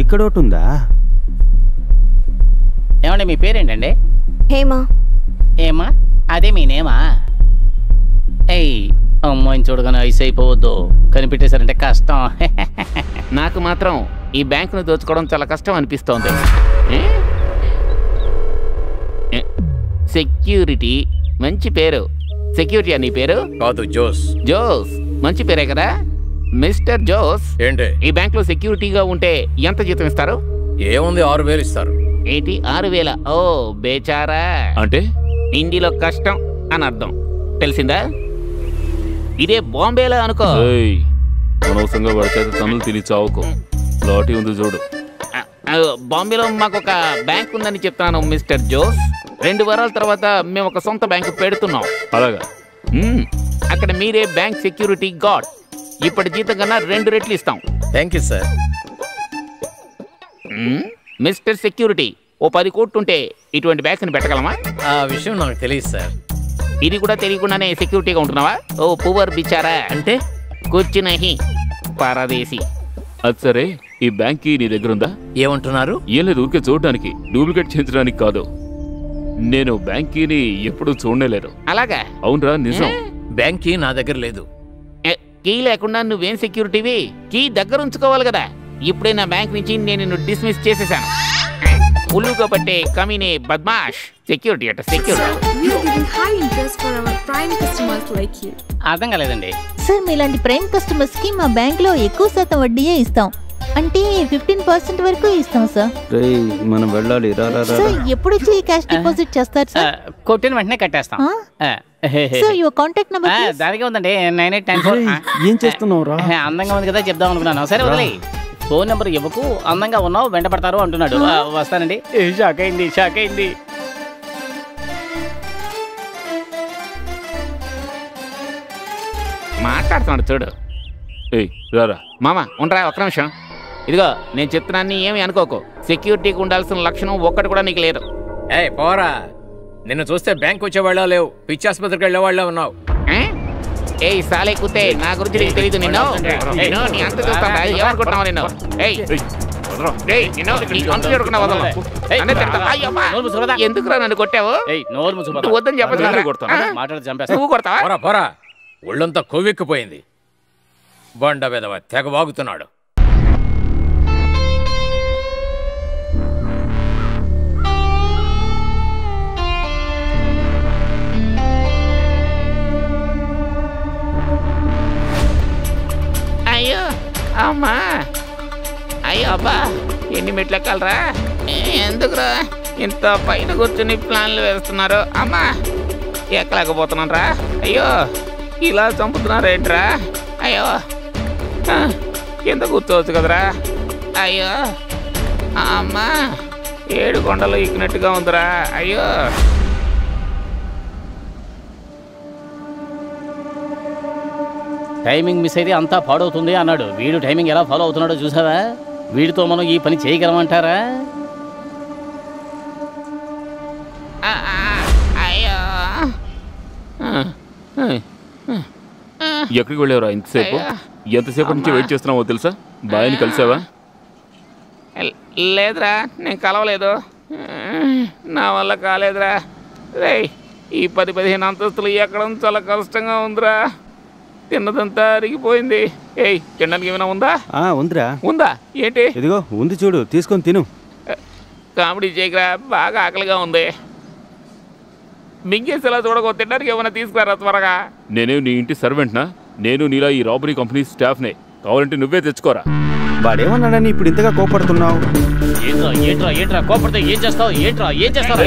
ఇక్కడ ఒకటి ఉందా? ఏమండి మీ పేరేంటండి? హేమా. ఏమా? అదే మీ నేమా? ఏయ్, అమ్మాయిని చూడగానే ఐస్ అయిపోవద్దు, కనిపెట్టేశారంటే కష్టం. నాకు మాత్రం ఈ బ్యాంకును దోచుకోవడం చాలా కష్టం అనిపిస్తోంది. సెక్యూరిటీ, మంచి పేరు. సెక్యూరిటీ అని పేరు కాదు, జోస్. జోస్ మంచి పేరే కదా. మిస్టర్ జోస్, ఏంటి ఈ బ్యాంక్ లో సెక్యూరిటీగా ఉంటే ఎంత జీతం ఇస్తారు? ఏముంది, 6,000 ఇస్తారు. ఏంటి 6,000? ఓ బేచారా. అంటే హిందీలో కష్టం అని అర్థం, తెలిసిందా? ఇదే బాంబేలో అనుకో. అనవసరంగా పడితే తనులు తిని చావుకో. లాటీ ఉంది చూడు. బాంబేలో మాకు ఒక బ్యాంక్ ఉందని చెప్తాను మిస్టర్ జోస్. 2 వారాల తర్వాత మేము ఒక సొంత బ్యాంకు పెడుతున్నాం. అలాగా? అక్కడ మీరే బ్యాంక్ సెక్యూరిటీ గార్డ్. ఇప్పటి జీతం కన్నా 2 రెట్లు ఇస్తాం. Thank you sir. Mister security, ఓ 10 కోట్లు ఉంటే ఇటువంటి బ్యాంక్ని పెట్టగలమా? ఆ విషయం నాకు తెలియదు సార్. ఇది కూడా తెలియకుండానే సెక్యూరిటీగా ఉంటున్నావా? ఓ పువర్ బిచారా. అంటే కూర్చునహి పరదేశీ. అది సరే, ఈ బ్యాంక్ నీ దగ్గర ఉందా? ఏమంటున్నారు? ఏం లేదు, ఊరికే చూడడానికి, డూప్లికేట్ చేయించడానికి కాదు. నేను బ్యాంక్ కీని ఎప్పుడు చూడలేదు. అలాగా? అవునరా, నిజం. బ్యాంక్ కీ నా దగ్గర లేదు. కీ లేకుండా నువ్వేం సెక్యూరిటీవి? కీ దగ్గర ఉంచుకోవాలి కదా. ఇప్పుడే నా బ్యాంక్ నుంచి నేను నిన్ను డిస్మిస్ చేసేసాను. ఉల్లుగా పట్టే కమీనే బద్మాష్. సెక్యూరిటీ అట సెక్యూరిటీ. అర్థం కాలేదండి. సార్, మీలాంటి ప్రైమ్ కస్టమర్స్ కి మా బ్యాంక్ లో ఎక్కువ శాతం వడ్డీయే ఇస్తాం. అంటే 15% వరకు ఇస్తాం సార్. మనం వెళ్ళాలి. సార్, ఎప్పుడు వచ్చి క్యాష్ డిపాజిట్ చేస్తారు సార్? కొట్టిన వెంటనే కట్టేస్తాం. సార్, యువర్ కాంటాక్ట్ నంబర్ దానికే ఉందండి, 9894. ఏం చేస్తున్నావు రా? అందంగా ఉంది కదా చెప్దాం అనుకున్నాను. సరే వదిలే. ఫోన్ నెంబర్ ఇవ్వకు, అందంగా ఉన్నావు, వెంట పడతారు అంటున్నాడు. వస్తానండి. షాక్ అయింది, షాక్ అయింది. మాట్లాడుతున్నాడు చూడు. రారా మామ, ఉండరా ఒక్క నిమిషం. ఇదిగో నేను చెప్తున్నాను, ఏమి అనుకోకు. సెక్యూరిటీకి ఉండాల్సిన లక్షణం ఒక్కటి కూడా నీకు లేదు. పోరా, నిన్ను చూస్తే బ్యాంక్ వచ్చేవాళ్ళ లేవు, పిచ్చి ఆసుపత్రికి వెళ్ళేవాళ్ళ ఉన్నావు. ఏ సాలే కుతే నా గురించి నీకు తెలీదు. నిన్ను నీ అంత చూస్తాను ఏమనుకుంటున్నావు నిన్ను? ఎందుకురా నన్ను కొట్టావు? వద్దని చెప్పదు. నువ్వు కొడతావా? ఒళ్ళంతా కొవ్వెక్కిపోయింది. బండ వెదవ తెగ వాగుతున్నాడు. అయ్యో అమ్మా, అయ్యో అబ్బా, ఎన్ని మెట్లు ఎక్కాలరా? ఎందుకురా ఇంత పైన కూర్చుని ప్లాన్లు వేస్తున్నారు? అమ్మా ఎక్కలేకపోతున్నాను రా. అయ్యో ఇలా చంపుతున్నారేంట్రా? అయ్యో కింద కూర్చోవచ్చు కదరా. అయ్యో అమ్మా, 7 కొండలు ఎక్కినట్టుగా ఉందిరా. అయ్యో టైమింగ్ మిస్ అయితే అంతా పాడవుతుంది అన్నాడు. వీడు టైమింగ్ ఎలా ఫాలో అవుతున్నాడో చూసావా? వీడితో మనం ఈ పని చేయగలమంటారా? అయ్యో ఎక్కడికి వెళ్ళేవరా ఇంతసేపు? ఎంతసేపు నుంచి వెయిట్ చేస్తున్నావో తెలుసా? బాయ్ని కలిసావా? లేదురా, నేను కలవలేదు. నా వల్ల కాలేదురా. రే ఈ 10-15 అంతస్తులు ఎక్కడం చాలా కష్టంగా ఉందిరా. తిన్నదంతా అరిగిపోయింది. ఏయ్ తినడానికి ఏమైనా ఉందా? ఉందిరా. ఉందా? ఏంటి? ఇదిగో ఉంది చూడు, తీసుకొని తిను. కామెడీ చేయకరా, బాగా ఆకలిగా ఉంది. మింగేసేలా చూడకో, తినడానికి ఏమైనా తీసుకురా త్వరగా. నేనే నీ ఇంటి సర్వెంట్నా? నేను నీలా ఈ రాబరీ కంపెనీ స్టాఫ్నే. కావాలంటే నువ్వే తెచ్చుకోరా. వాడేమన్నాడని ఇప్పుడు ఇంతగా కోపడుతున్నావు? ఏంట్రా కోపడితే ఏం చేస్తావు? ఏం చేస్తావు?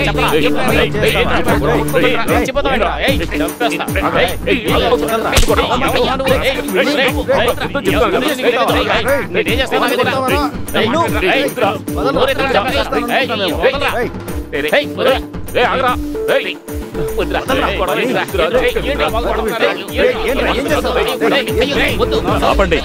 ఆపండి.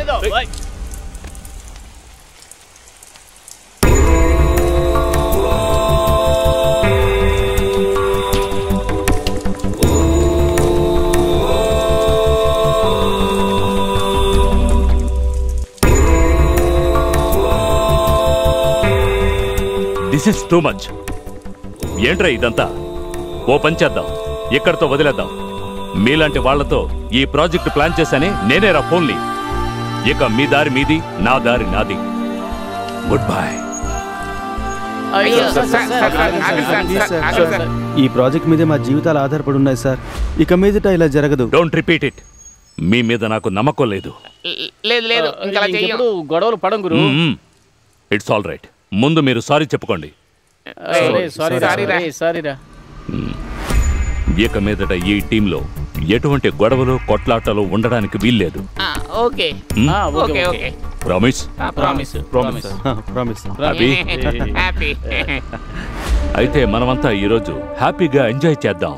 This is too much. ఏంట్రా ఇదంతా? ఓ పని చేద్దాం, ఇక్కడితో వదిలేద్దాం. మీలాంటి వాళ్లతో ఈ ప్రాజెక్ట్ ప్లాన్ చేశానే నేనేరా ఫోన్లీ. ఇక మీ దారి మీది, నా దారి నాది. Good bye. ఈ ప్రాజెక్ట్ మీదే మా జీవితాలు ఆధారపడి ఉన్నాయి సార్. ఇక మీదట ఇలా జరగదు. Don't repeat it. మీ మీద నాకు నమ్మకం లేదు. లేదు గొడవలు పడం గురు. It's all right. ముందు మీరు సారీ చెప్పుకోండి. ఇక మీదట ఈ టీంలో ఎటువంటి గొడవలు కొట్లాటలు ఉండడానికి వీల్లేదు. ప్రామిస్? అయితే మనమంతా ఈరోజు హ్యాపీగా ఎంజాయ్ చేద్దాం.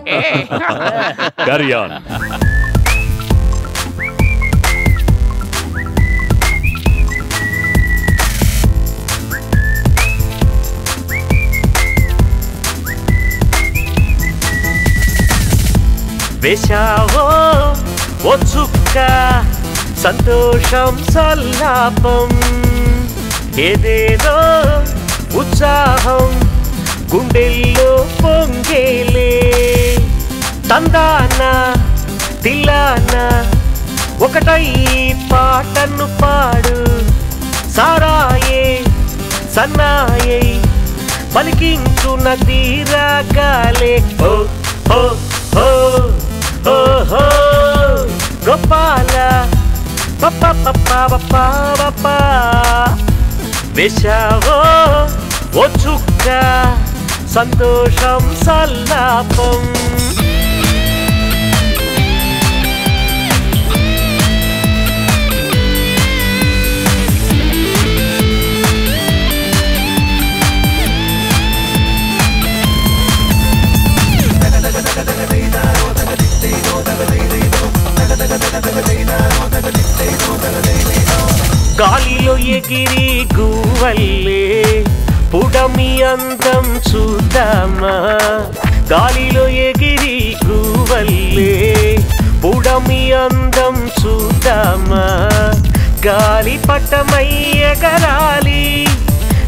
Carry on. వేశావో ఓ చుక్క సంతోషం సల్లాపం, ఏదేదో ఉత్సాహం గుండెల్లో పొంగేలే. తందాన తిల్లాన ఒకటై పాటను పాడు, సారాయే సన్నాయే పలికించున తీరగాలే. ఓ ఓ ఓ ఓ హో గోపాల పప్ప పప్ప పప్ప పప్ప. వేశావో ఓ చుక్క సంతోషం సల్లాపం. గాలిలో ఎగిరి గువ్వల్లే పుడమి అందం చూద్దామా. గాలిలో ఎగిరి గువ్వల్లే పుడమి అందం చూద్దామా గాలిపటమై ఎగరాలి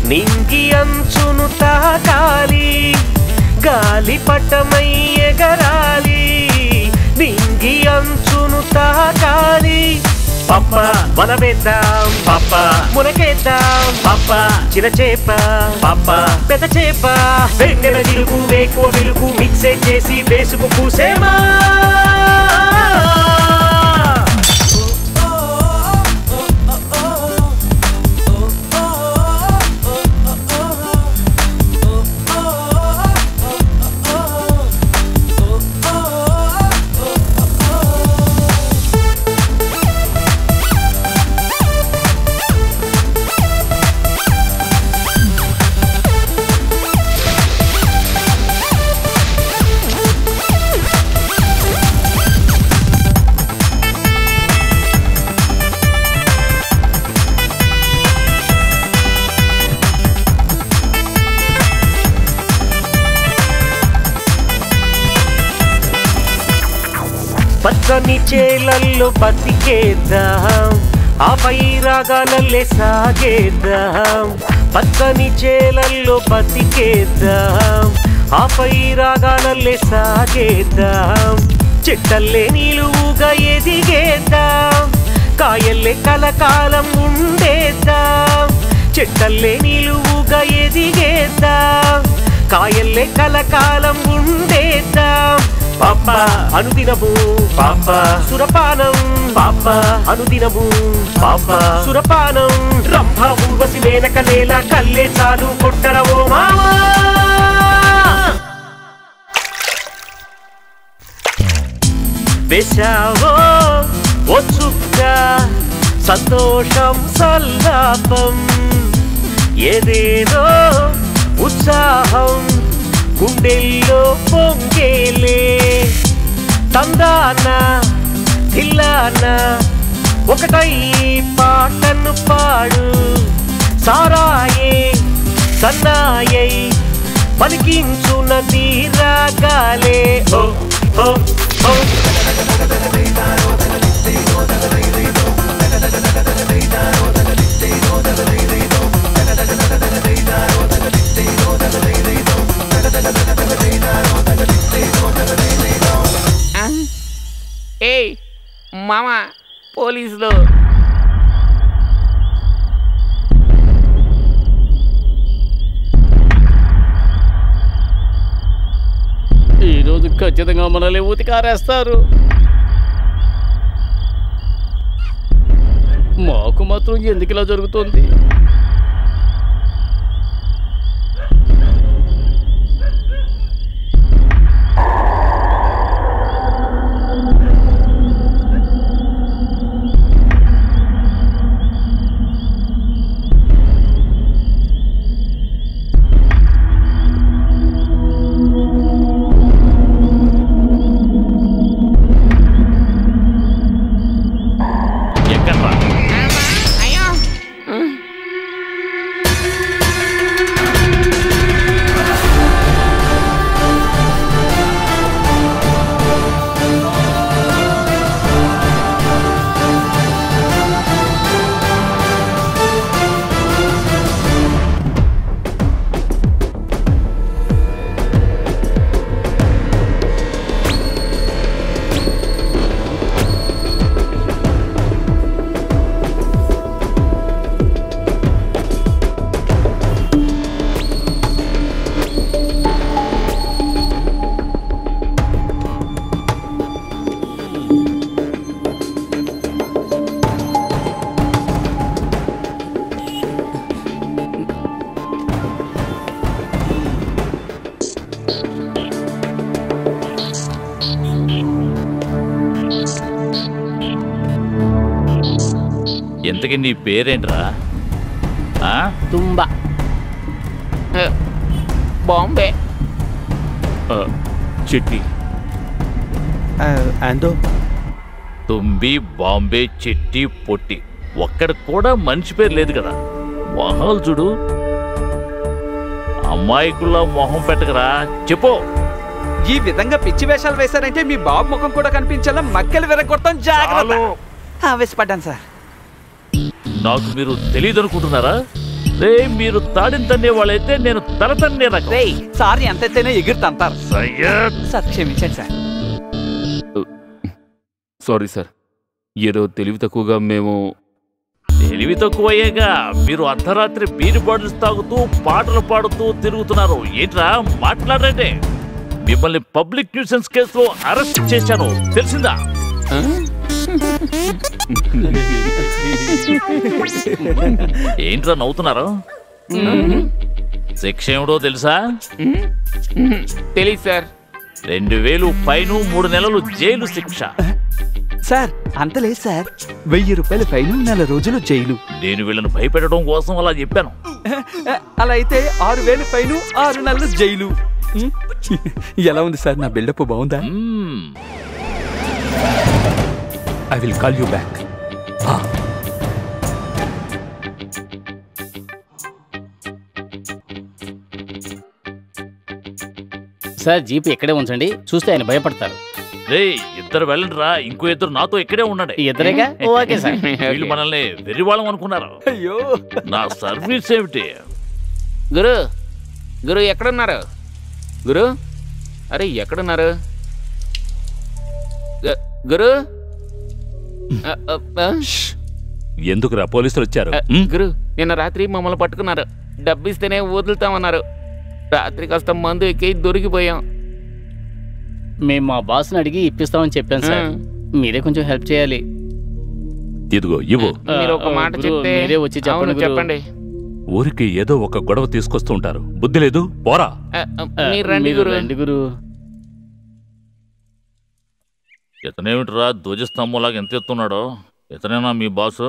నింగి అంచును తాకాలి గాలిపటమై ఎగరాలి నింగి అంచును తాకాలి పప్ప వలవేద్దాం పప్ప మునకేద్దాం పప్ప చిన్న చేప పప్ప పెద్ద చేప వెన్నెల జిలుగు వేకువ వెలుగు మిక్సే చేసి వేసుకు పూసేమా పచ్చని చేలల్లో బతికేద్దాం ఆ పైరాగాలల్లే సాగేద్దాం పచ్చని చేలల్లో బతికేద్దాం ఆ పైరాగాలల్లే సాగేద్దాం చెట్టల్లే నిలువుగా ఎదిగేద్దాం కాయల్లే కలకాలం ఉండేద్దాం చెట్టల్లే నిలువుగా ఎదిగేద్దాం కాయల్లే కలకాలం ఉండేద్దాం పాప అనుదినము పాప సురపానం పాప అనుదినము పాప సురపానం రంభ ఊర్వశి వెనక నేల కల్లే చాలు కొట్టరవో మామా వేశావో ఓ చుక్క సంతోషం సల్లాపం ఏదేదో ఉత్సాహం గుండెల్లో పొంగేలే తందాన దిల్లాన ఒకటై పాటను పాడు సారాయే సన్నాయై పలికించున దీరాగాలే ఓ ఓ ఓ ఏయ్ మామ పోలీసులు ఈరోజు ఖచ్చితంగా మనల్ని ఉతికారేస్తారు మాకు మాత్రం ఎందుకు ఇలా జరుగుతుంది ఇంతకీ నీ పేరేంట్రా? తుంబా బాంబే చిట్టి అందో తుంబి బాంబే చిట్టి పొట్టి ఒక్కడ కూడా మనిషి పేరు లేదు కదా. మొహాలు చూడు, అమ్మాయికుల్లా మొహం పెట్టకరా. చెప్పు. ఈ విధంగా పిచ్చి వేషాలు వేశారంటే మీ బాబు ముఖం కూడా కనిపించేలా మక్కలు విరగొడతాం. జాగ్రత్త. ఆవేశపడ్డాను సార్. నాకు మీరు తెలియదు అనుకుంటున్నారా? రే, మీరు తాడిని తన్నే వాళ్ళైతే నేను తల తన్నే రకం. రే, సార్ ఎంతైతేనే ఎగురుతంటారు. సార్ క్షమించండి సార్. సారీ సార్, ఏదో తెలివి తక్కువగా మేము. తెలివి తక్కువయ్యేగా మీరు అర్ధరాత్రి బీరు బాటిల్స్ తాగుతూ పాటలు పాడుతూ తిరుగుతున్నారు. ఏంట్రా మాట్లాడండి. మిమ్మల్ని పబ్లిక్ న్యూసెన్స్ కేసులో అరెస్ట్ చేశాను, తెలిసిందా? ఏంట్రా నవ్వుతున్నారు? శిక్ష ఏమిటో తెలుసా? తెలీదు సార్. 2000 ఫైను, 3 నెలలు జైలు శిక్ష. సార్ అంత లేదు సార్. 1000 రూపాయలు ఫైను, 4 రోజులు జైలు. నేను వీళ్ళని భయపెట్టడం కోసం అలా చెప్పాను. అలా అయితే 6000 ఫైను, 6 నెలలు జైలు. ఎలా ఉంది సార్ నా బిల్డప్? బాగుందా? I will call you back. Sir jeep ఇక్కడే ఉంచండి, చూస్తే ఆయన భయపడతారు. రే, ఇద్దరు వెళ్ళండి రా, ఇంకో ఇద్దరు నాతో ఇక్కడే ఉండండి. ఇద్దరేగా? Okay sir. వీళ్ళు మనల్ని వెర్రివాళ్ళం అనుకున్నారు. అయ్యో, నా సర్వీస్ ఏమిటి? గురు, గురు ఎక్కడున్నారు? గురు, అరే ఎక్కడున్నారు గురు? ఎందుకురా పోలీసులు వచ్చారు? గురు, నిన్న రాత్రి మమ్మల్ని పట్టుకున్నారు. డబ్బిస్తేనే వదులుతామన్నారు. రాత్రి కాస్త మందు ఎక్కి దొరికిపోయాం. మేము మా బాస్ని అడిగి ఇప్పిస్తామని చెప్పాను సార్. మీరే కొంచెం హెల్ప్ చేయాలి. ఇదిగో ఇవ్వు. మీరు ఒక మాట చెప్తే మీరే వచ్చి చెప్పండి. ఊరికి ఏదో ఒక గొడవ తీసుకొస్తూ ఉంటారు. బుద్ధి లేదు, పోరా. మీరు రండి గురు. ఇతనేమిట్రా ధ్వజస్తంభంలాగా ఎంత ఎత్తున్నాడో? ఇతనేనా మీ బాసు?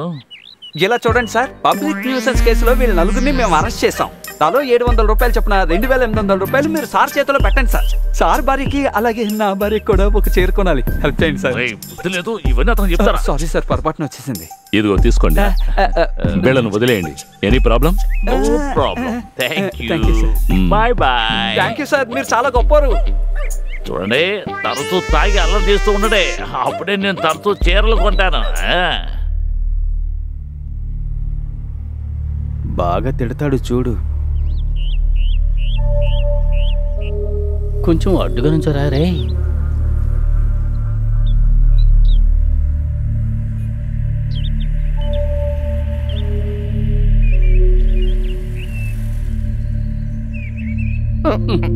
ఇలా చూడండి సార్, పబ్లిక్ న్యూసెన్స్ కేసులో వీళ్ళ నలుగురిని మేము అరెస్ట్ చేసాం. తలో 700 రూపాయలు చెప్పిన 2800 రూపాయలు మీరు సార్ చేతిలో పెట్టండి సార్. సార్ భార్యకి అలాగే నా భార్యకి కూడా ఒక చేరుకోనాలి. హెల్ప్ చేయండి సార్. బుద్ధి లేదు, ఇవన్నీ అతను చెప్తారా? సారీ సార్, పొరపాటున వచ్చేసింది. ఇదిగో తీసుకోండి, వీళ్ళను వదిలేయండి. Any problem? No problem. Thank you. Bye bye. Thank you sir, మీరు చాలా గొప్పవారు. చూడండి, తరచూ తాగి అల్లరి చేస్తూ ఉండడే, అప్పుడే నేను తరచూ చీరలు కొంటాను. బాగా తిడతాడు చూడు. కొంచెం అడ్డుగా నుంచోరా రే.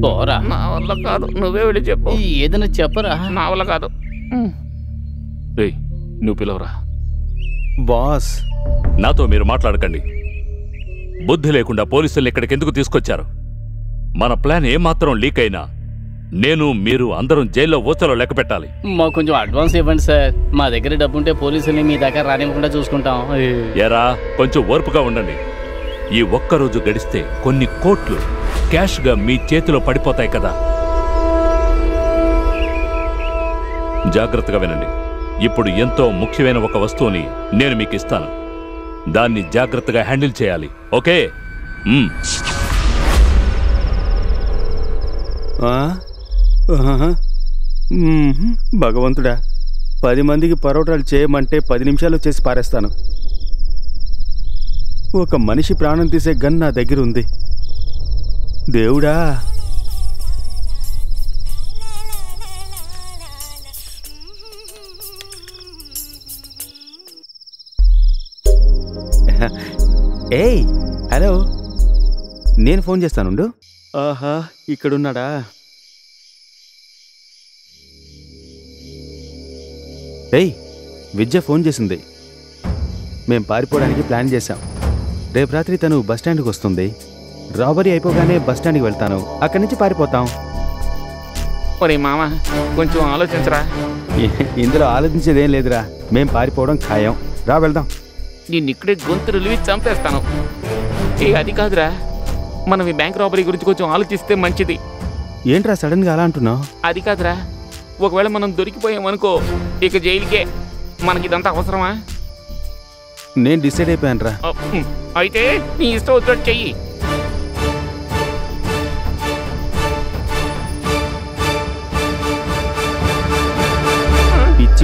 పోరా. నా వల్ల కాదు, నువ్వే వెళ్ళి చెప్పు. ఏదైనా చెప్పరా. నా వల్ల కాదు. నువ్వు పిలవరా. బాస్, నాతో మీరు మాట్లాడకండి. బుద్ధి లేకుండా పోలీసులు ఇక్కడికి ఎందుకు తీసుకొచ్చారు? మన ప్లాన్ ఏమాత్రం లీక్ అయినా నేను, మీరు అందరం జైల్లో ఊచలో లెక్క పెట్టాలి. మాకు కొంచెం అడ్వాన్స్ ఇవ్వండి సార్. మా దగ్గర డబ్బు ఉంటే పోలీసుల్ని మీ దగ్గర రానివ్వకుండా చూసుకుంటాం. ఎరా, కొంచెం ఓర్పుగా ఉండండి. ఈ ఒక్కరోజు గడిస్తే కొన్ని కోట్లు క్యాష్గా మీ చేతిలో పడిపోతాయి కదా. జాగ్రత్తగా వినండి. ఇప్పుడు ఎంతో ముఖ్యమైన ఒక వస్తువుని నేను మీకు ఇస్తాను. దాన్ని జాగ్రత్తగా హ్యాండిల్ చేయాలి. ఓకే? భగవంతుడా, 10 మందికి పరోటాలు చేయమంటే 10 నిమిషాలు చేసి పారేస్తాను. ఒక మనిషి ప్రాణం తీసే గన్ నా దగ్గర ఉంది. దేవుడా, ఏయ్ హలో, నేను ఫోన్ చేస్తానుండు. ఆహా, ఇక్కడున్నాడా? ఏయ్, విద్య ఫోన్ చేసింది. మేం పారిపోవడానికి ప్లాన్ చేశాం. రేపు రాత్రి తను బస్టాండ్కి వస్తుంది. రాబరీ అయిపోగానే బస్టాండ్కి వెళ్తాను. అక్కడి నుంచి పారిపోతాం. ఒరే మామ, కొంచెం ఆలోచించరా. ఇందులో ఆలోచించేదేం లేదురా. మేం పారిపోవడం ఖాయం. రా వెళ్దాం. నేను ఇక్కడే గొంతు రిలివి చంపేస్తాను. అది కాదురా, మనం ఈ బ్యాంక్ రాబరీ గురించి కొంచెం ఆలోచిస్తే మంచిది. ఏంట్రా సడన్గా అలా అంటున్నావు? అది కాదురా, ఒకవేళ మనం దొరికిపోయామనుకో, ఇక జైలుకే. మనకిదంతా అవసరమా? నేను డిసైడ్ అయిపోయాను రా. అయితే నీ ఇష్టం వచ్చినట్టు చెయ్యి.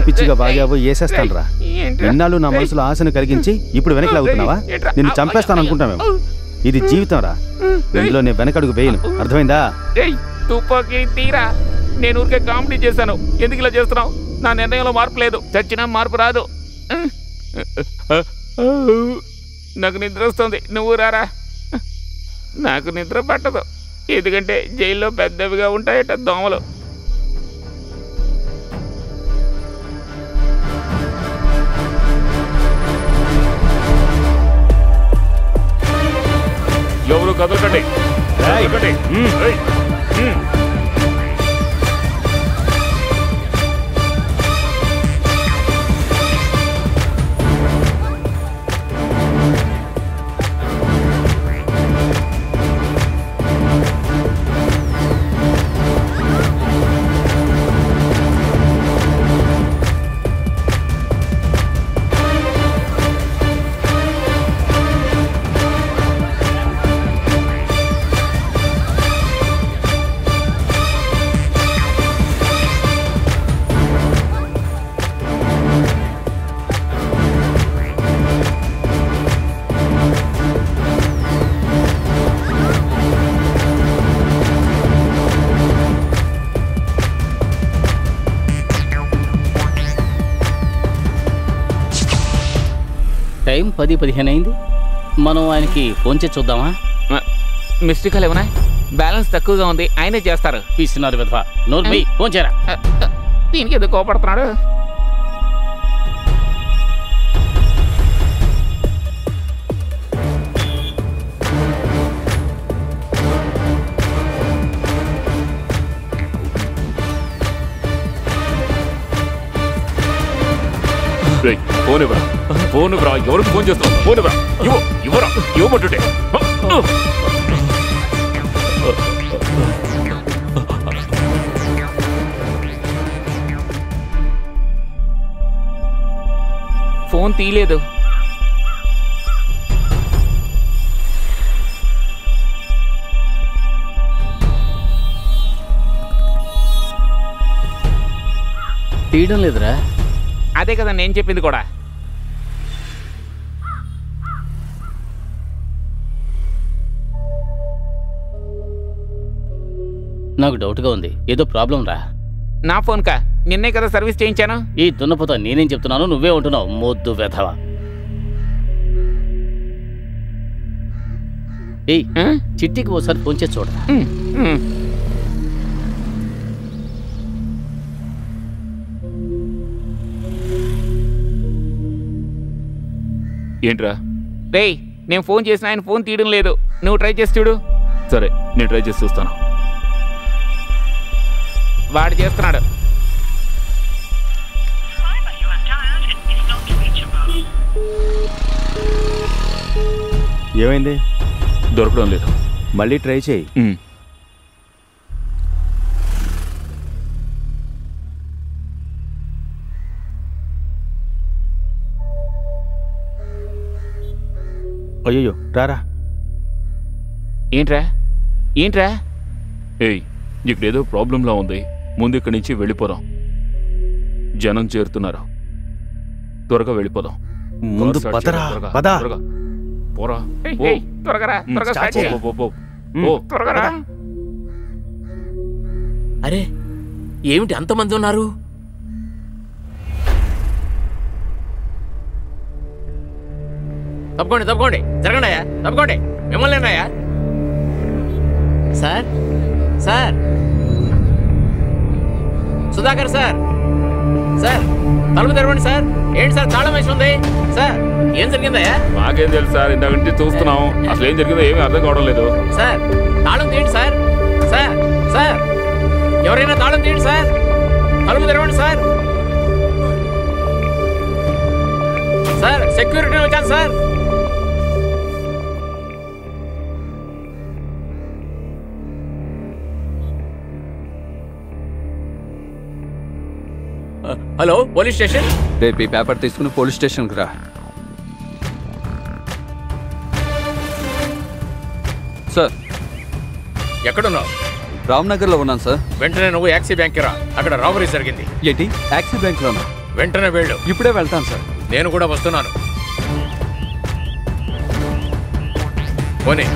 పిచ్చిగా వాగావో వేసేస్తాను రా. ఎన్నాళ్ళు నా మనసులో ఆశను కలిగించి ఇప్పుడు వెనక్కి లాగుతున్నావా? నిన్ను చంపేస్తాను అనుకుంటామేమో. ఇది జీవితం రా, ఇందులో నేను వెనకడుగు వేయను, అర్థమైందా? తుపాకీ తీరా. నేను ఊరికే కామెడీ చేశాను. ఎందుకు ఇలా చేస్తున్నావు? నా నిర్ణయంలో మార్పు లేదు. చచ్చినా మార్పు రాదు. నాకు నిద్ర వస్తుంది, నువ్వు రారా. నాకు నిద్ర పట్టదు, ఎందుకంటే జైల్లో పెద్దవిగా ఉంటాయట దోమలు. ఎవరు కదలకండి. టైం 10:15 అయింది. మనం ఆయనకి ఫోన్ చేసి చూద్దామా? మిస్డ్ కాల్ ఏమన్నా? బ్యాలెన్స్ తక్కువగా ఉంది, ఆయనే చేస్తారు. పీస్తున్నారు విధవా. నోరు మీ ఫోన్ చేయరా. దీనికి ఎందుకు కోపడుతున్నాడు? ఫోన్ ఇవ్వరా, ఫోన్ ఇవ్వరా. ఎవరికి ఫోన్ చేస్తావు? ఫోన్ ఇవ్వరా, ఇవ్వరా, ఇవ్వమంటుంటే. ఫోన్ తీయలేదు. తీయడం లేదురా. అదే కదా నేను చెప్పింది కూడా. నాకు డౌట్గా ఉంది, ఏదో ప్రాబ్లం రా. నా ఫోన్ కా? నిన్నే కదా సర్వీస్ చేయించాను. ఈ దున్నపోతా నేనేం చెప్తున్నాను, నువ్వే ఉంటున్నావు మొద్దు వెధవ. ఏయ్, చిట్టికి ఓసారి ఫోన్ చేసి చూడరా. ఏంట్రా? రేయ్, నేను ఫోన్ చేసిన ఆయన ఫోన్ తీయడం లేదు. నువ్వు ట్రై చేసి చూడు. సరే, నేను ట్రై చేసి చూస్తాను. వాడు చేస్తున్నాడు. ఏమైంది? దొరకడం లేదు. మళ్ళీ ట్రై చేయి. అయ్యో, రారా. ఏంట్రా? ఏంట్రా? ఏయ్, ఇక్కడేదో ప్రాబ్లంలా ఉంది. ముందు ఇక్కడి నుంచి వెళ్ళిపోదాం. జనం చేరుతున్నారు. త్వరగా వెళ్ళిపోదాం. ముందు పదరా, పద. పోరా. త్వరగా త్వరగా. అరే, ఏమిటి అంతమంది ఉన్నారు? తప్పకోండి, తప్పకోండి, జరగండి అయ్యా, తప్పకోండి. మిమ్మల్ని అయ్యా. Sir, sir, Sudhakar sir, sir తలుపు తెరవండి సార్. ఏంటి సార్ తాళం వేసి ఉంది? సార్ ఏం జరిగిందయ్యా? మాకేం తెలుసు సార్, ఇందాక నుంచి చూస్తున్నాం. అసలు ఏం జరిగిందో ఏమీ అర్థం కావడం లేదు. సార్ తాళం తీయండి సార్. సార్, సార్, ఎవరైనా తాళం తీయండి సార్. తలుపు తెరవండి సార్. సార్, సెక్యూరిటీ వచ్చాను సార్. Hello, police station. రేపు ఈ పేపర్ తీసుకుని పోలీస్ స్టేషన్కి రా. సార్, ఎక్కడున్నావు? రామ్నగర్లో ఉన్నాను సార్. వెంటనే నువ్వు యాక్సిస్ బ్యాంక్కి రా, అక్కడ రాబరీ జరిగింది. ఏంటి? యాక్సిస్ బ్యాంక్లోనా? వెంటనే వెళ్ళు. ఇప్పుడే వెళ్తాను సార్. నేను కూడా వస్తున్నాను. పోనీ.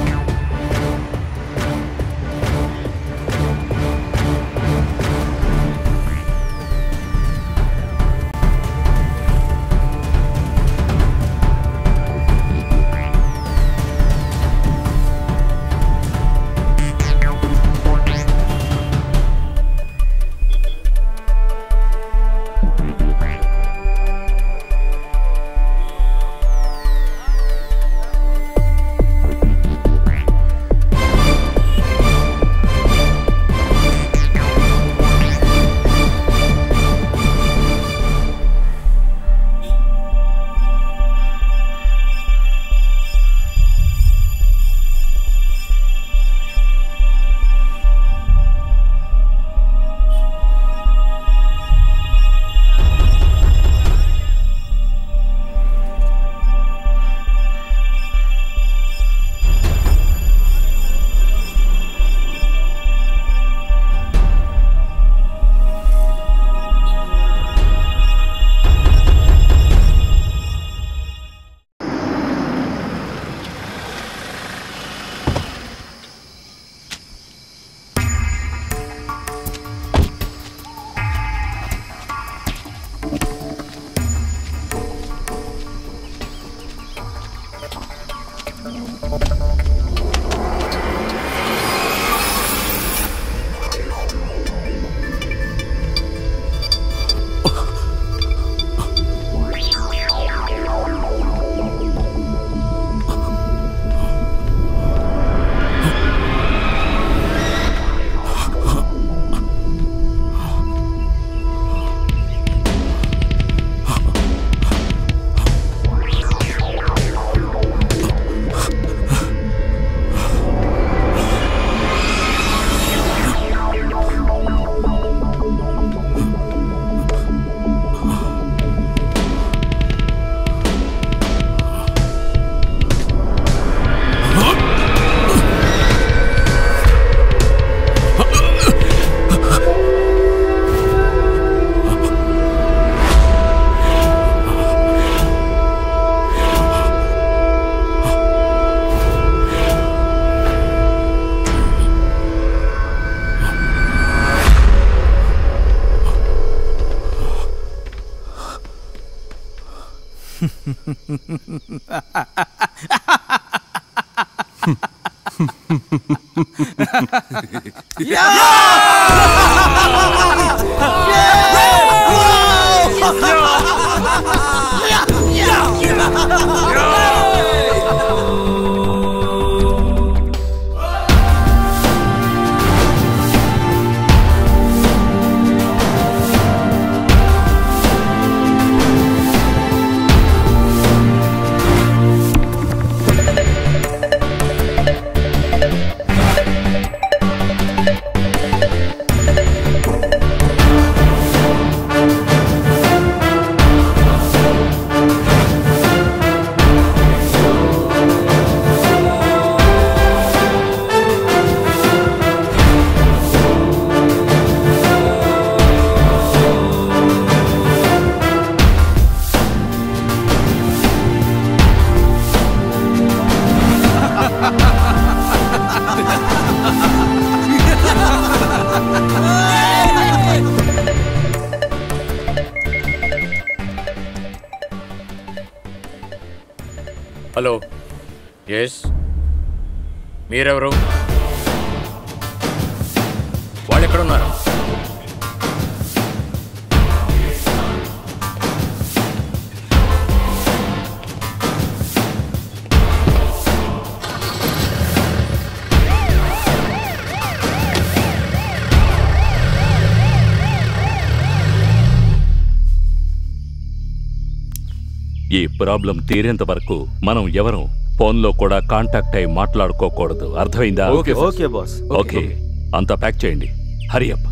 హలో, ఎస్, మీరెవరు? వాళ్ళు ఎక్కడున్నారు? ఈ ప్రాబ్లం తీరేంత వరకు మనం ఎవరం ఫోన్లో కూడా కాంటాక్ట్ అయి మాట్లాడుకోకూడదు. అర్థమైందా? Okay boss. ఓకే, అంతా ప్యాక్ చేయండి. Hurry up.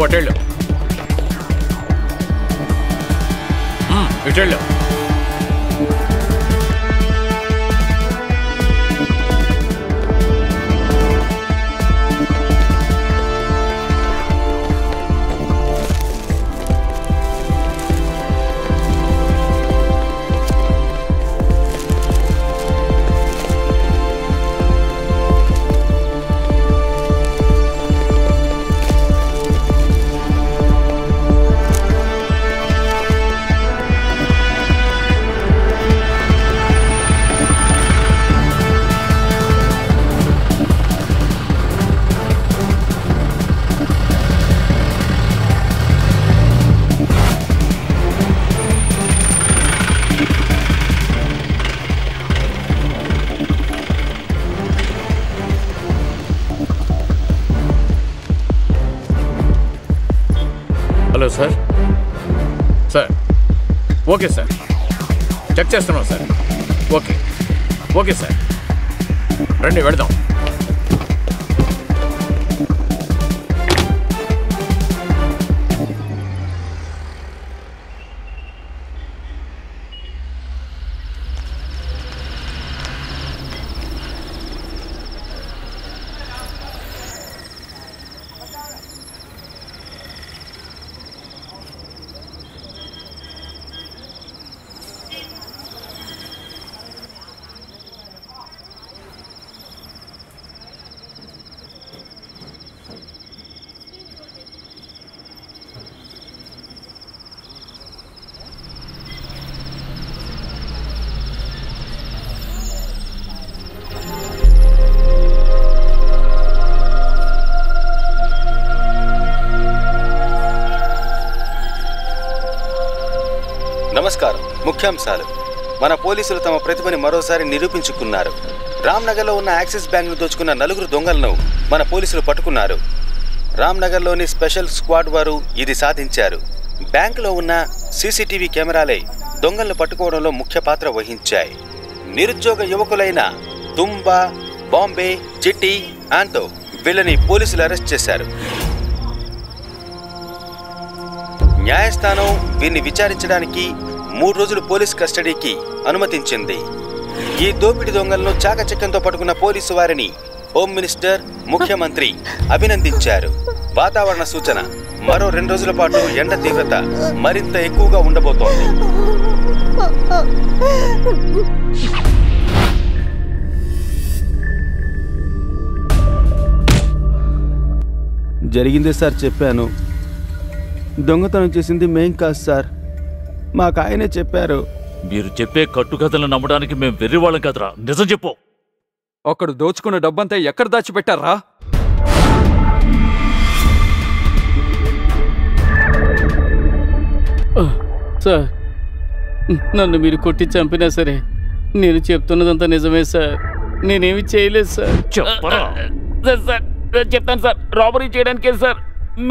నువ్వు అటెళ్ళు. ఇటెళ్ళు. Hello sir. Sir okay sir, check చేస్తున్నాం సార్. ఓకే ఓకే సార్, రండి వెళదాం. నమస్కారం. ముఖ్యాంశాలు. మన పోలీసులు తమ ప్రతిభని మరోసారి నిరూపించుకున్నారు. రామ్నగర్లో ఉన్న యాక్సిస్ బ్యాంక్ను దోచుకున్న 4 దొంగలను మన పోలీసులు పట్టుకున్నారు. రామ్నగర్లోని స్పెషల్ స్క్వాడ్ వారు ఇది సాధించారు. బ్యాంకులో ఉన్న సీసీటీవీ కెమెరాలే దొంగలను పట్టుకోవడంలో ముఖ్య పాత్ర వహించాయి. నిరుద్యోగ యువకులైన తుంబా, బాంబే, చిట్టి, ఆంతో వీళ్ళని పోలీసులు అరెస్ట్ చేశారు. న్యాయస్థానం వీరిని విచారించడానికి 3 రోజులు పోలీస్ కస్టడీకి అనుమతించింది. ఈ దోపిడీ దొంగలను చాకచక్యంతో పట్టుకున్న పోలీసు వారిని హోమ్ మినిస్టర్, ముఖ్యమంత్రి అభినందించారు. వాతావరణ సూచన మరో 2 రోజుల పాటు ఎండ తీవ్రత మరింత ఎక్కువగా ఉండబోతోంది. జరిగిందే సార్ చెప్పాను. దొంగతనం చేసింది మేం కాదు సార్, మాకు ఆయనే చెప్పారు. మీరు చెప్పే కట్టుకథలను నమ్మడానికి మేము వెర్రివాళ్ళం కదరా. నిజం చెప్పు. ఒకడు దోచుకున్న డబ్బంతా ఎక్కడ దాచిపెట్టారా? సార్, నన్ను మీరు కొట్టి చంపినా సరే నేను చెప్తున్నదంతా నిజమే సార్. నేనేమి చేయలేదు సార్. చెప్పరా? సార్ చెప్తాను సార్. రాబరీ చేయడానికే సార్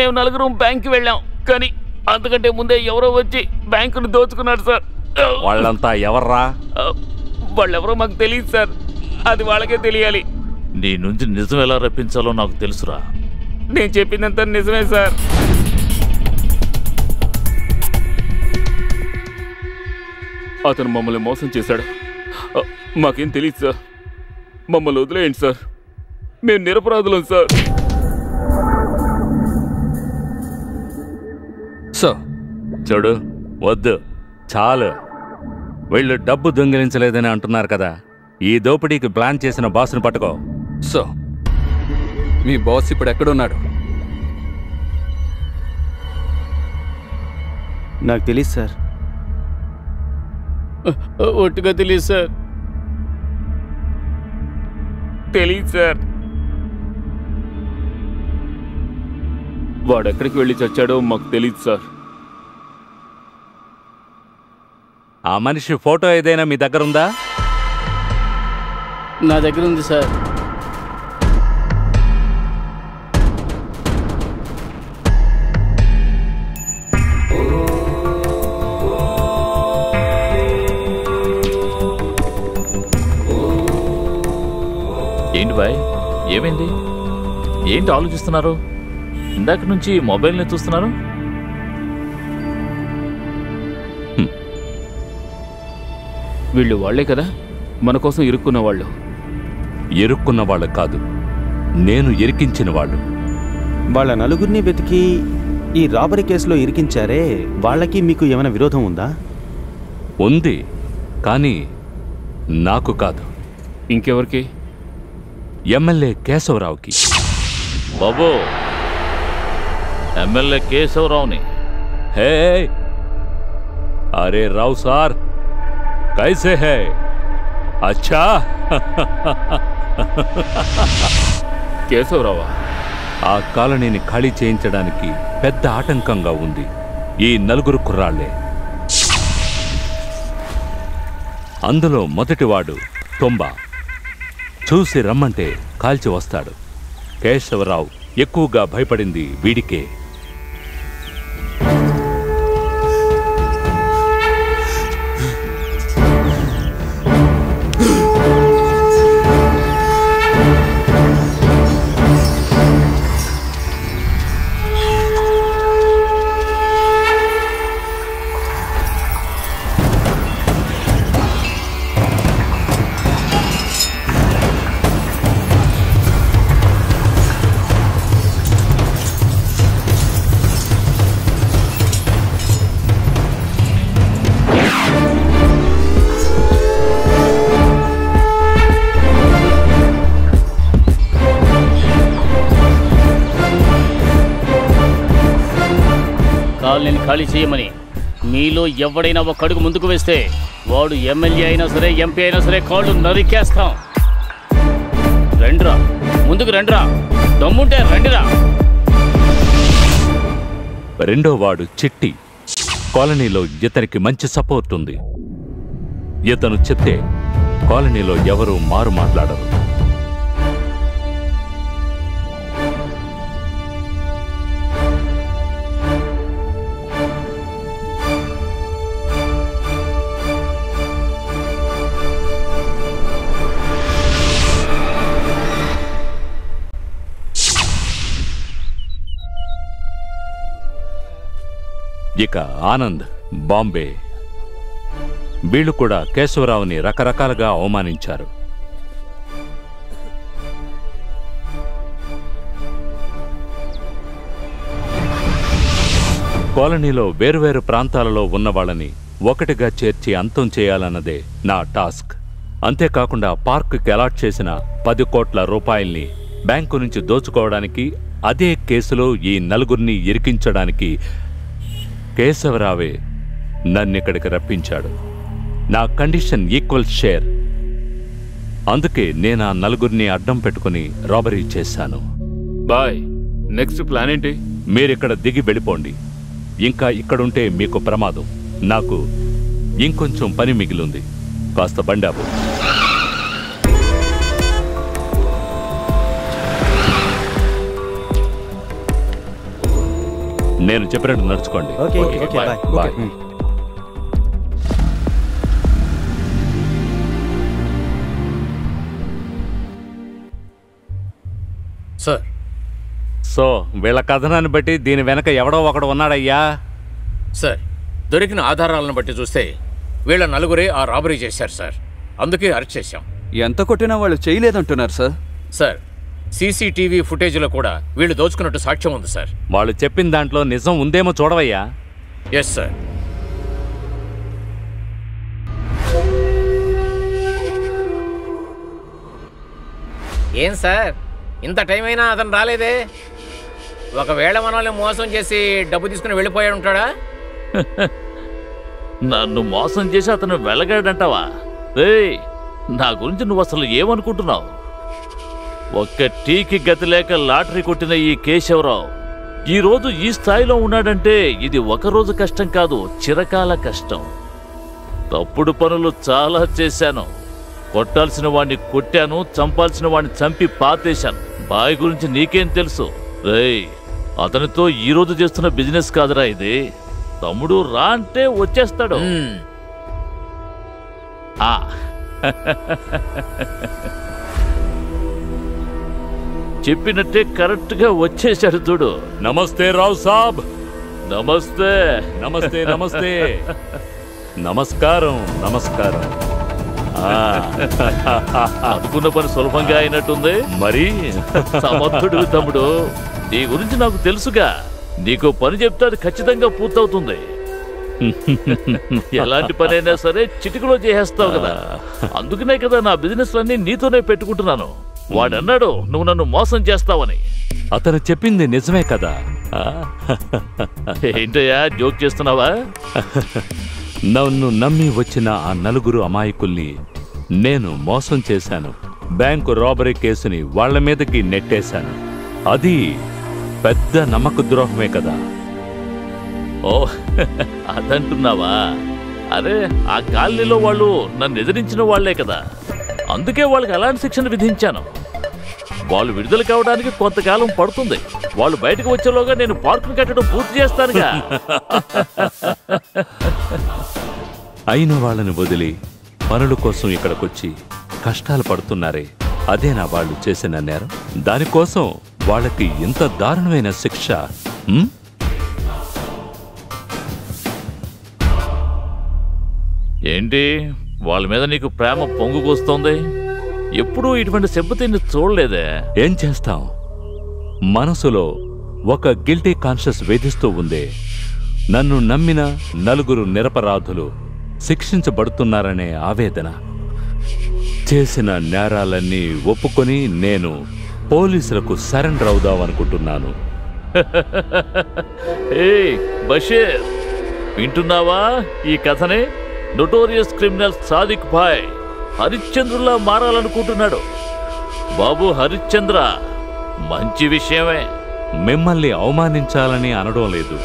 మేము 4 బ్యాంక్కి వెళ్ళాం. కానీ అంతకంటే ముందే ఎవరో వచ్చి బ్యాంకును దోచుకున్నారు సార్. వాళ్ళంతా ఎవర్రా? వాళ్ళెవరో మాకు తెలియదు సార్. అది వాళ్ళకే తెలియాలి. నీ నుంచి నిజం ఎలా రప్పించాలో నాకు తెలుసురా. నేను చెప్పిందంతా నిజమే సార్. అతను మమ్మల్ని మోసం చేశాడు. మాకేం తెలియదు సార్. మమ్మల్ని వదిలేయండి సార్. మేము నిరపరాధులం సార్. చూడు, వద్దు, చాలు. వీళ్ళు డబ్బు దొంగిలించలేదని అంటున్నారు కదా. ఈ దోపిడీకి ప్లాన్ చేసిన బాస్ను పట్టుకో. సో మీ బాస్ ఇప్పుడు ఎక్కడున్నాడు? నాకు తెలియదు సార్. ఒట్టుగా తెలియదు సార్. తెలియదు సార్. వాడెక్కడికి వెళ్ళి చచ్చాడో మాకు తెలియదు సార్. ఆ మనిషి ఫోటో ఏదైనా మీ దగ్గర ఉందా? నా దగ్గర ఉంది సార్. ఏంటి బాయ్, ఏమైంది? ఏంటి ఆలోచిస్తున్నారు? ఇందాక నుంచి మొబైల్ని చూస్తున్నారు. వీళ్ళు వాళ్లే కదా మన కోసం ఇరుక్కున్న వాళ్ళు. ఇరుక్కున్న వాళ్ళు కాదు, నేను ఇరికించిన వాళ్ళు. వాళ్ళ నలుగురిని వెతికి ఈ రాబరీ కేసులో ఇరికించారే, వాళ్ళకి మీకు ఏమైనా విరోధం ఉందా? ఉంది, కానీ నాకు కాదు. ఇంకెవరికి? ఎమ్మెల్యే కేశవరావుకి. బాబు, ఎమ్మెల్యే కేశవరావుని. హే, అరే రావు సార్, కైసే హై? అచ్చా. కేశవరావా? ఆ కాలనీని ఖాళీ చేయించడానికి పెద్ద ఆటంకంగా ఉంది ఈ నలుగురు కుర్రాళ్లే. అందులో మొదటివాడు తొంబా. చూసి రమ్మంటే కాల్చి వస్తాడు. కేశవరావు ఎక్కువగా భయపడింది వీడికే. కాలనీని ఖాళీ చేయమని మీలో ఎవడైనా ఒక అడుగు ముందుకు వేస్తే వాడు ఎమ్మెల్యే అయినా సరే, ఎంపీ అయినా సరే కాళ్ళు నరికేస్తాం. రండ్రా, ముందుకు రండ్రా, దమ్ముంటే రండిరా. రెండో వాడు చిట్టి. కాలనీలో ఇతనికి మంచి సపోర్ట్ ఉంది. ఇతను చెప్తే కాలనీలో ఎవరూ మారు మాట్లాడరు. ఇక ఆనంద్, బాంబే. వీళ్ళు కూడా కేశవరావుని రకరకాలుగా అవమానించారు. కాలనీలో వేరువేరు ప్రాంతాలలో ఉన్న వాళ్ళని ఒకటిగా చేర్చి అంతం చేయాలన్నదే నా టాస్క్. అంతేకాకుండా పార్కుకి అలాట్ చేసిన 10 కోట్ల రూపాయల్ని బ్యాంకు నుంచి దోచుకోవడానికి, అదే కేసులో ఈ నలుగురిని ఇరికించడానికి కేశవరావే నన్నిక్కడికి రప్పించాడు. నా కండిషన్ ఈక్వల్ షేర్. అందుకే నేను ఆ నలుగురిని అడ్డం పెట్టుకుని రాబరీ చేశాను. బాయ్, నెక్స్ట్ ప్లాన్ ఏంటి? మీరిక్కడ దిగి వెళ్ళిపోండి. ఇంకా ఇక్కడుంటే మీకు ప్రమాదం. నాకు ఇంకొంచెం పని మిగిలింది. కాస్త బండాబు. నేను చెప్పినట్టు నడుచుకోండి. బాయ్. సార్, సో వీళ్ళ కథనాన్ని బట్టి దీని వెనక ఎవడో ఒకడు ఉన్నాడయ్యా. సార్, దొరికిన ఆధారాలను బట్టి చూస్తే వీళ్ళ నలుగురే ఆ రాబరీ చేశారు సార్. అందుకే అరెస్ట్ చేశాం. ఎంత కొట్టినా వాళ్ళు చేయలేదంటున్నారు సార్. సార్, సీసీటీవీ ఫుటేజ్లో కూడా వీళ్ళు దోచుకున్నట్టు సాక్ష్యం ఉంది సార్. వాళ్ళు చెప్పిన దాంట్లో నిజం ఉందేమో చూడవయ్యా. Yes sir. ఏం సార్, ఇంత టైం అయినా అతను రాలేదే? ఒకవేళ మనల్ని మోసం చేసి డబ్బు తీసుకుని వెళ్ళిపోయాడు ఉంటాడా? నన్ను మోసం చేసి అతను వెళ్ళగాడంటావా? రేయ్, నా గురించి నువ్వు అసలు ఏమనుకుంటున్నావు? ఒక్క టీకి గతి లేక లాటరీ కొట్టిన ఈ కేశవరావు ఈరోజు ఈ స్థాయిలో ఉన్నాడంటే ఇది ఒకరోజు కష్టం కాదు, చిరకాల కష్టం. తప్పుడు పనులు చాలా చేశాను. కొట్టాల్సిన వాడిని కొట్టాను, చంపాల్సిన వాడిని చంపి పాతేశాను. బాయ్ గురించి నీకేం తెలుసు? రేయ్, అతనితో ఈరోజు చేస్తున్న బిజినెస్ కాదురా ఇది. తమ్ముడు రా అంటే వచ్చేస్తాడు. చెప్పినట్టే కరెక్ట్ గా వచ్చేసాడు చూడు. నమస్తే రావు సాబ్. నమస్తే. నమస్తే నమస్తే. నమస్కారం నమస్కారం. అనుకున్న పని సులభంగా అయినట్టుంది. మరి సమర్థుడు తమ్ముడు, నీ గురించి నాకు తెలుసుగా. నీకు పని చెప్తే అది ఖచ్చితంగా పూర్తవుతుంది. ఎలాంటి పని అయినా సరే చిటికలో చేసేస్తావు కదా. అందుకనే కదా నా బిజినెస్ లన్నీ నీతోనే పెట్టుకుంటున్నాను. వాడన్నాడు నువ్వు నన్ను మోసం చేస్తావని. అతను చెప్పింది నిజమే కదా. ఏంటయ్యా జోక్ చేస్తున్నావా? నన్ను నమ్మి వచ్చిన ఆ నలుగురు అమాయకుల్ని నేను మోసం చేశాను. బ్యాంకు రాబరీ కేసుని వాళ్ల మీదకి నెట్టేశాను. అది పెద్ద నమ్మక ద్రోహమే కదా. ఓ అదంటున్నావా? అరే ఆ కాలనీలో వాళ్ళు నన్ను ఎదిరించిన వాళ్లే కదా. అందుకే వాళ్ళకి అలాంటి శిక్షణ విధించాను. వాళ్ళు విడుదల కావడానికి కొంతకాలం పడుతుంది. వాళ్ళు బయటకు వచ్చేలోగా నేను పార్కును కట్టడం పూర్తి చేస్తానుగా. అయిన వాళ్ళని వదిలి పనుల కోసం ఇక్కడికొచ్చి కష్టాలు పడుతున్నారే, అదేనా వాళ్ళు చేసిన నేరం? దానికోసం వాళ్ళకి ఇంత దారుణమైన శిక్ష? ఏంటి వాళ్ళ మీద నీకు ప్రేమ పొంగుకొస్తోంది? ఎప్పుడూ ఇటువంటి సింపతిని చూడలేదే. ఏం చేస్తాం, మనసులో ఒక గిల్టీ కాన్షియస్ వేధిస్తూ ఉంది. నన్ను నమ్మిన నలుగురు నిరపరాధులు శిక్షించబడుతున్నారనే ఆవేదన. చేసిన నేరాలన్నీ ఒప్పుకొని నేను పోలీసులకు సరెండర్ అవుదామనుకుంటున్నాను. ఏయ్ బషీర్, వింటున్నావా ఈ కథని? నోటోరియస్ క్రిమినల్ సాదిక్ భాయ్ హరిశ్చంద్రులా మారాలనుకుంటున్నాడు. బాబు హరిశ్చంద్ర, మంచి విషయమే. మిమ్మల్ని అవమానించాలని అనడం లేదు.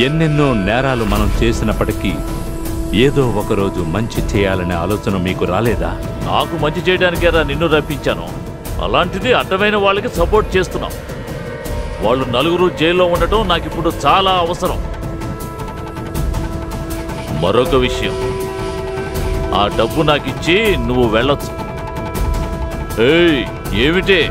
ఎన్నెన్నో నేరాలు మనం చేసినప్పటికీ ఏదో ఒకరోజు మంచి చేయాలనే ఆలోచన మీకు రాలేదా? నాకు మంచి చేయడానికేరా నిన్ను రప్పించాను. అలాంటిది అడ్డమైన వాళ్ళకి సపోర్ట్ చేస్తున్నాం. వాళ్ళు నలుగురు జైల్లో ఉండటం నాకిప్పుడు చాలా అవసరం. మరొక విషయం, ఆ డబ్బు నాకిచ్చి నువ్వు వెళ్ళొచ్చు. ఏయ్ ఏమిటే?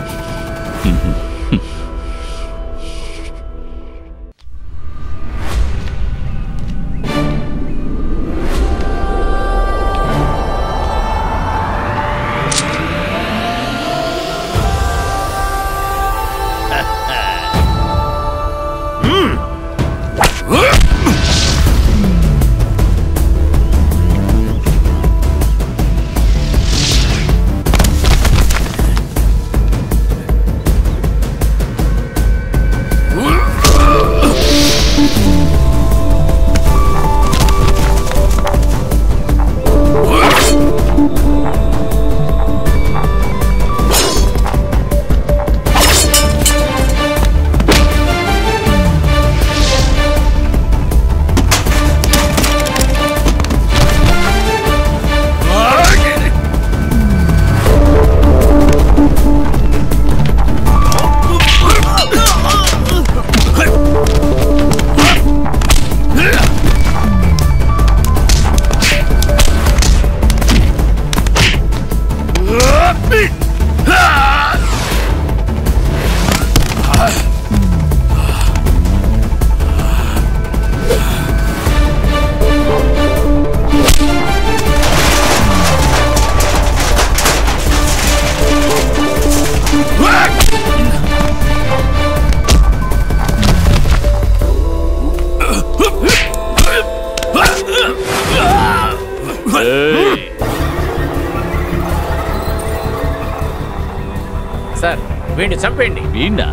సార్ వీడిని చంపేయండి. వీణా?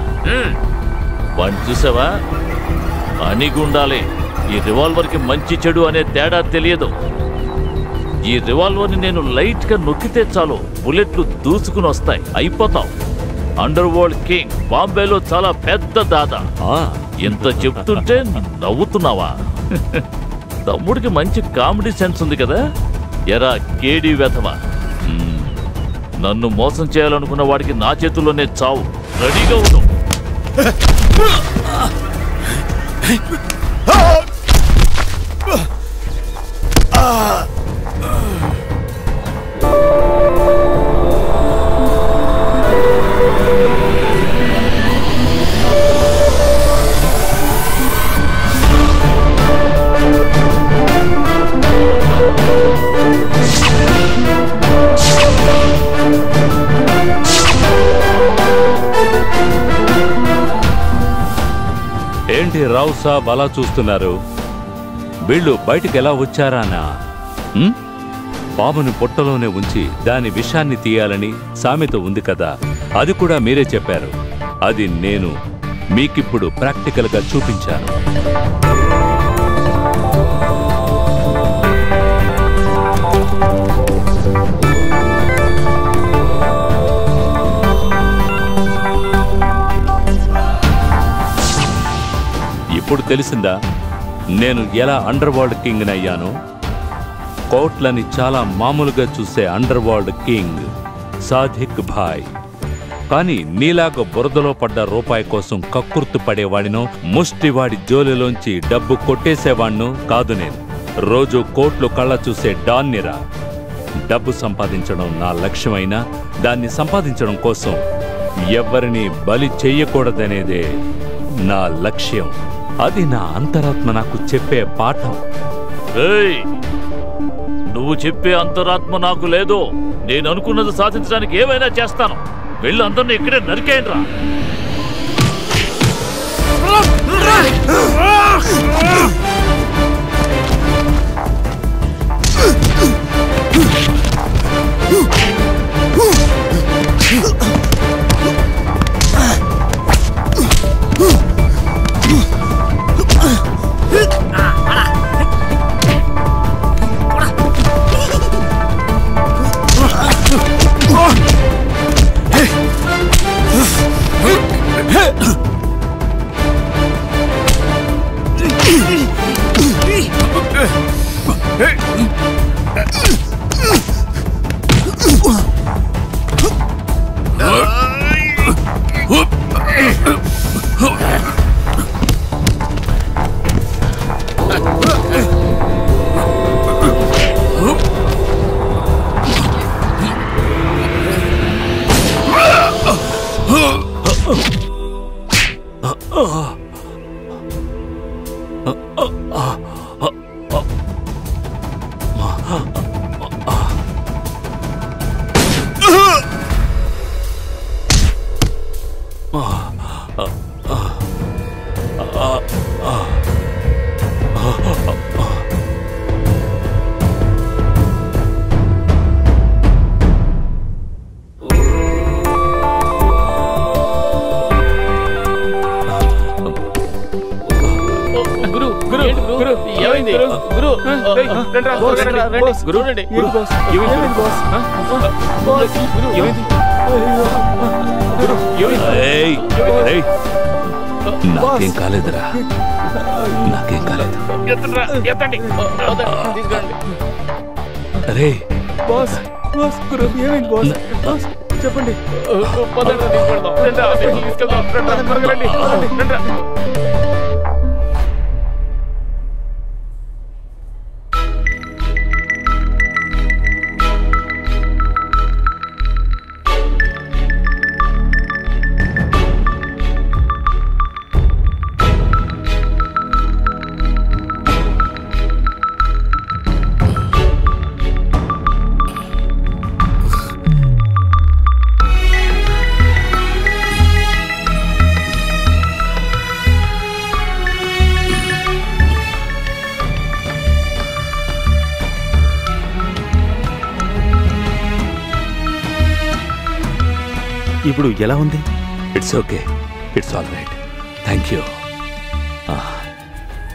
వాడిని చూసావా? అణిగుండాలి. ఈ రివాల్వర్కి మంచి చెడు అనే తేడా తెలియదు. ఈ రివాల్వర్ని నేను లైట్ గా నొక్కితే చాలు బుల్లెట్లు దూసుకుని వస్తాయి, అయిపోతాం. అండర్ వరల్డ్ కింగ్, బాంబేలో చాలా పెద్ద దాదా. ఎంత చెప్తుంటే నవ్వుతున్నావా? తమ్ముడికి మంచి కామెడీ సెన్స్ ఉంది కదా. ఎరా కేడీ వెధవా, నన్ను మోసం చేయాలనుకున్న వాడికి నా చేతుల్లోనే చావు. రెడీగా ఉండు. రావు సాబ్ అలా చూస్తున్నారు? వీళ్ళు బయటికి ఎలా వచ్చారానా? పాముని పొట్టలోనే ఉంచి దాని విషాన్ని తీయాలని సామెత ఉంది కదా, అది కూడా మీరే చెప్పారు. అది నేను మీకిప్పుడు ప్రాక్టికల్గా చూపించాను. ఇప్పుడు తెలిసిందా నేను ఎలా అండర్ వరల్డ్ కింగ్ అయ్యాను? కోట్లని చాలా మామూలుగా చూసే అండర్ వరల్డ్ కింగ్ సాదిక్ భాయ్. కానీ నీలాగా బురదలో పడ్డ రూపాయి కోసం కక్కుర్తు పడేవాడినో, ముష్టివాడి జోలిలోంచి డబ్బు కొట్టేసేవాణ్ణో కాదు నేను. రోజు కోట్లు కళ్ళ చూసే డాన్నిరా. డబ్బు సంపాదించడం నా లక్ష్యమైనా దాన్ని సంపాదించడం కోసం ఎవరిని బలి చెయ్యకూడదనేదే నా లక్ష్యం. అది నా అంతరాత్మ నాకు చెప్పే పాఠం. నువ్వు చెప్పే అంతరాత్మ నాకు లేదు. నేను అనుకున్నది సాధించడానికి ఏమైనా చేస్తాను. వెళ్ళి అందరినీ ఇక్కడే నరికేయండిరా. నాకేం కాలేదురా, నాకేం కాలేదు. అరే చెప్పండి. ఇప్పుడు ఎలా ఉంది? It's okay, it's all right, thank you.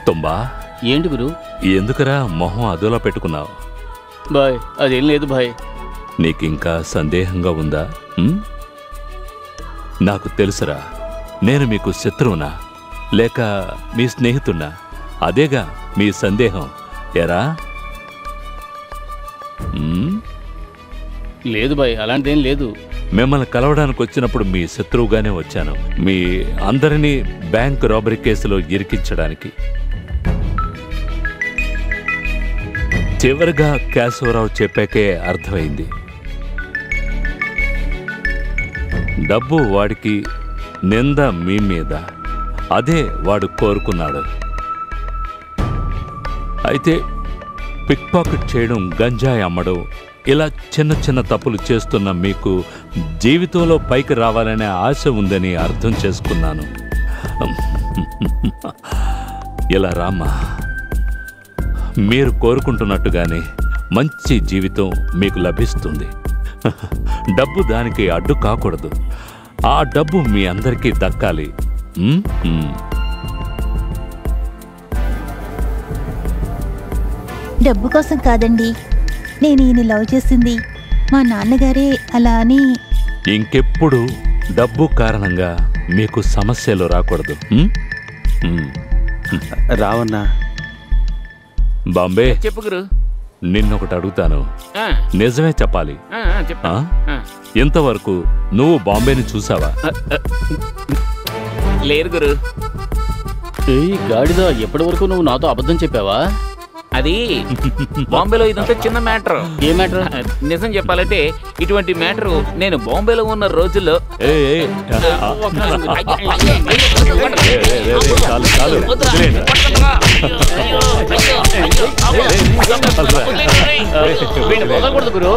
తుంబా, ఏంటి గురు? ఎందుకురా మొహం అదోలా పెట్టుకున్నావు? బాయ్ అదేం లేదు బాయ్. నీకింకా సందేహంగా ఉందా? నాకు తెలుసురా, నేను మీకు శత్రువునా లేక మీ స్నేహితున్నా? అదేగా మీ సందేహం. ఎరా? లేదు బాయ్, అలాంటిదేం లేదు. మిమ్మల్ని కలవడానికి వచ్చినప్పుడు మీ శత్రువుగానే వచ్చాను, మీ అందరినీ బ్యాంక్ రాబరీ కేసులో ఇరికించడానికి. చివరిగా కేశవరావు చెప్పాకే అర్థమైంది. డబ్బు వాడికి, నింద మీ మీద. అదే వాడు కోరుకున్నాడు. అయితే పిక్ పాకెట్ చేయడం, గంజాయి అమ్మడం, ఇలా చిన్న చిన్న తప్పులు చేస్తున్న మీకు జీవితంలో పైకి రావాలనే ఆశ ఉందని అర్థం చేసుకున్నాను. ఇలా రామ్మా. మీరు కోరుకుంటున్నట్టుగానే మంచి జీవితం మీకు లభిస్తుంది. డబ్బు దానికి అడ్డు కాకూడదు. ఆ డబ్బు మీ అందరికీ దక్కాలి. డబ్బు కోసం కాదండి, నేను ఈయన లవ్ చేసింది. మా నాన్నగారే అలా అని. ఇంకెప్పుడు డబ్బు కారణంగా మీకు సమస్యలు రాకూడదు. రావన్నా. బాంబే, చెప్పు గురు. నిన్నొకటి అడుగుతాను, నిజమే చెప్పాలి. చెప్పా. ఇంతవరకు నువ్వు బాంబేని చూసావా? లేదు గురు. ఏయ్ గాడిద, ఎప్పటి వరకు నువ్వు నాతో అబద్ధం చెప్పావా? అది బాంబేలో ఇదంతా చిన్న మ్యాటర్. ఏ మ్యాటర్? నిజం చెప్పాలంటే ఇటువంటి మ్యాటర్ నేను బాంబేలో ఉన్న రోజుల్లో వదలకూడదు గురు.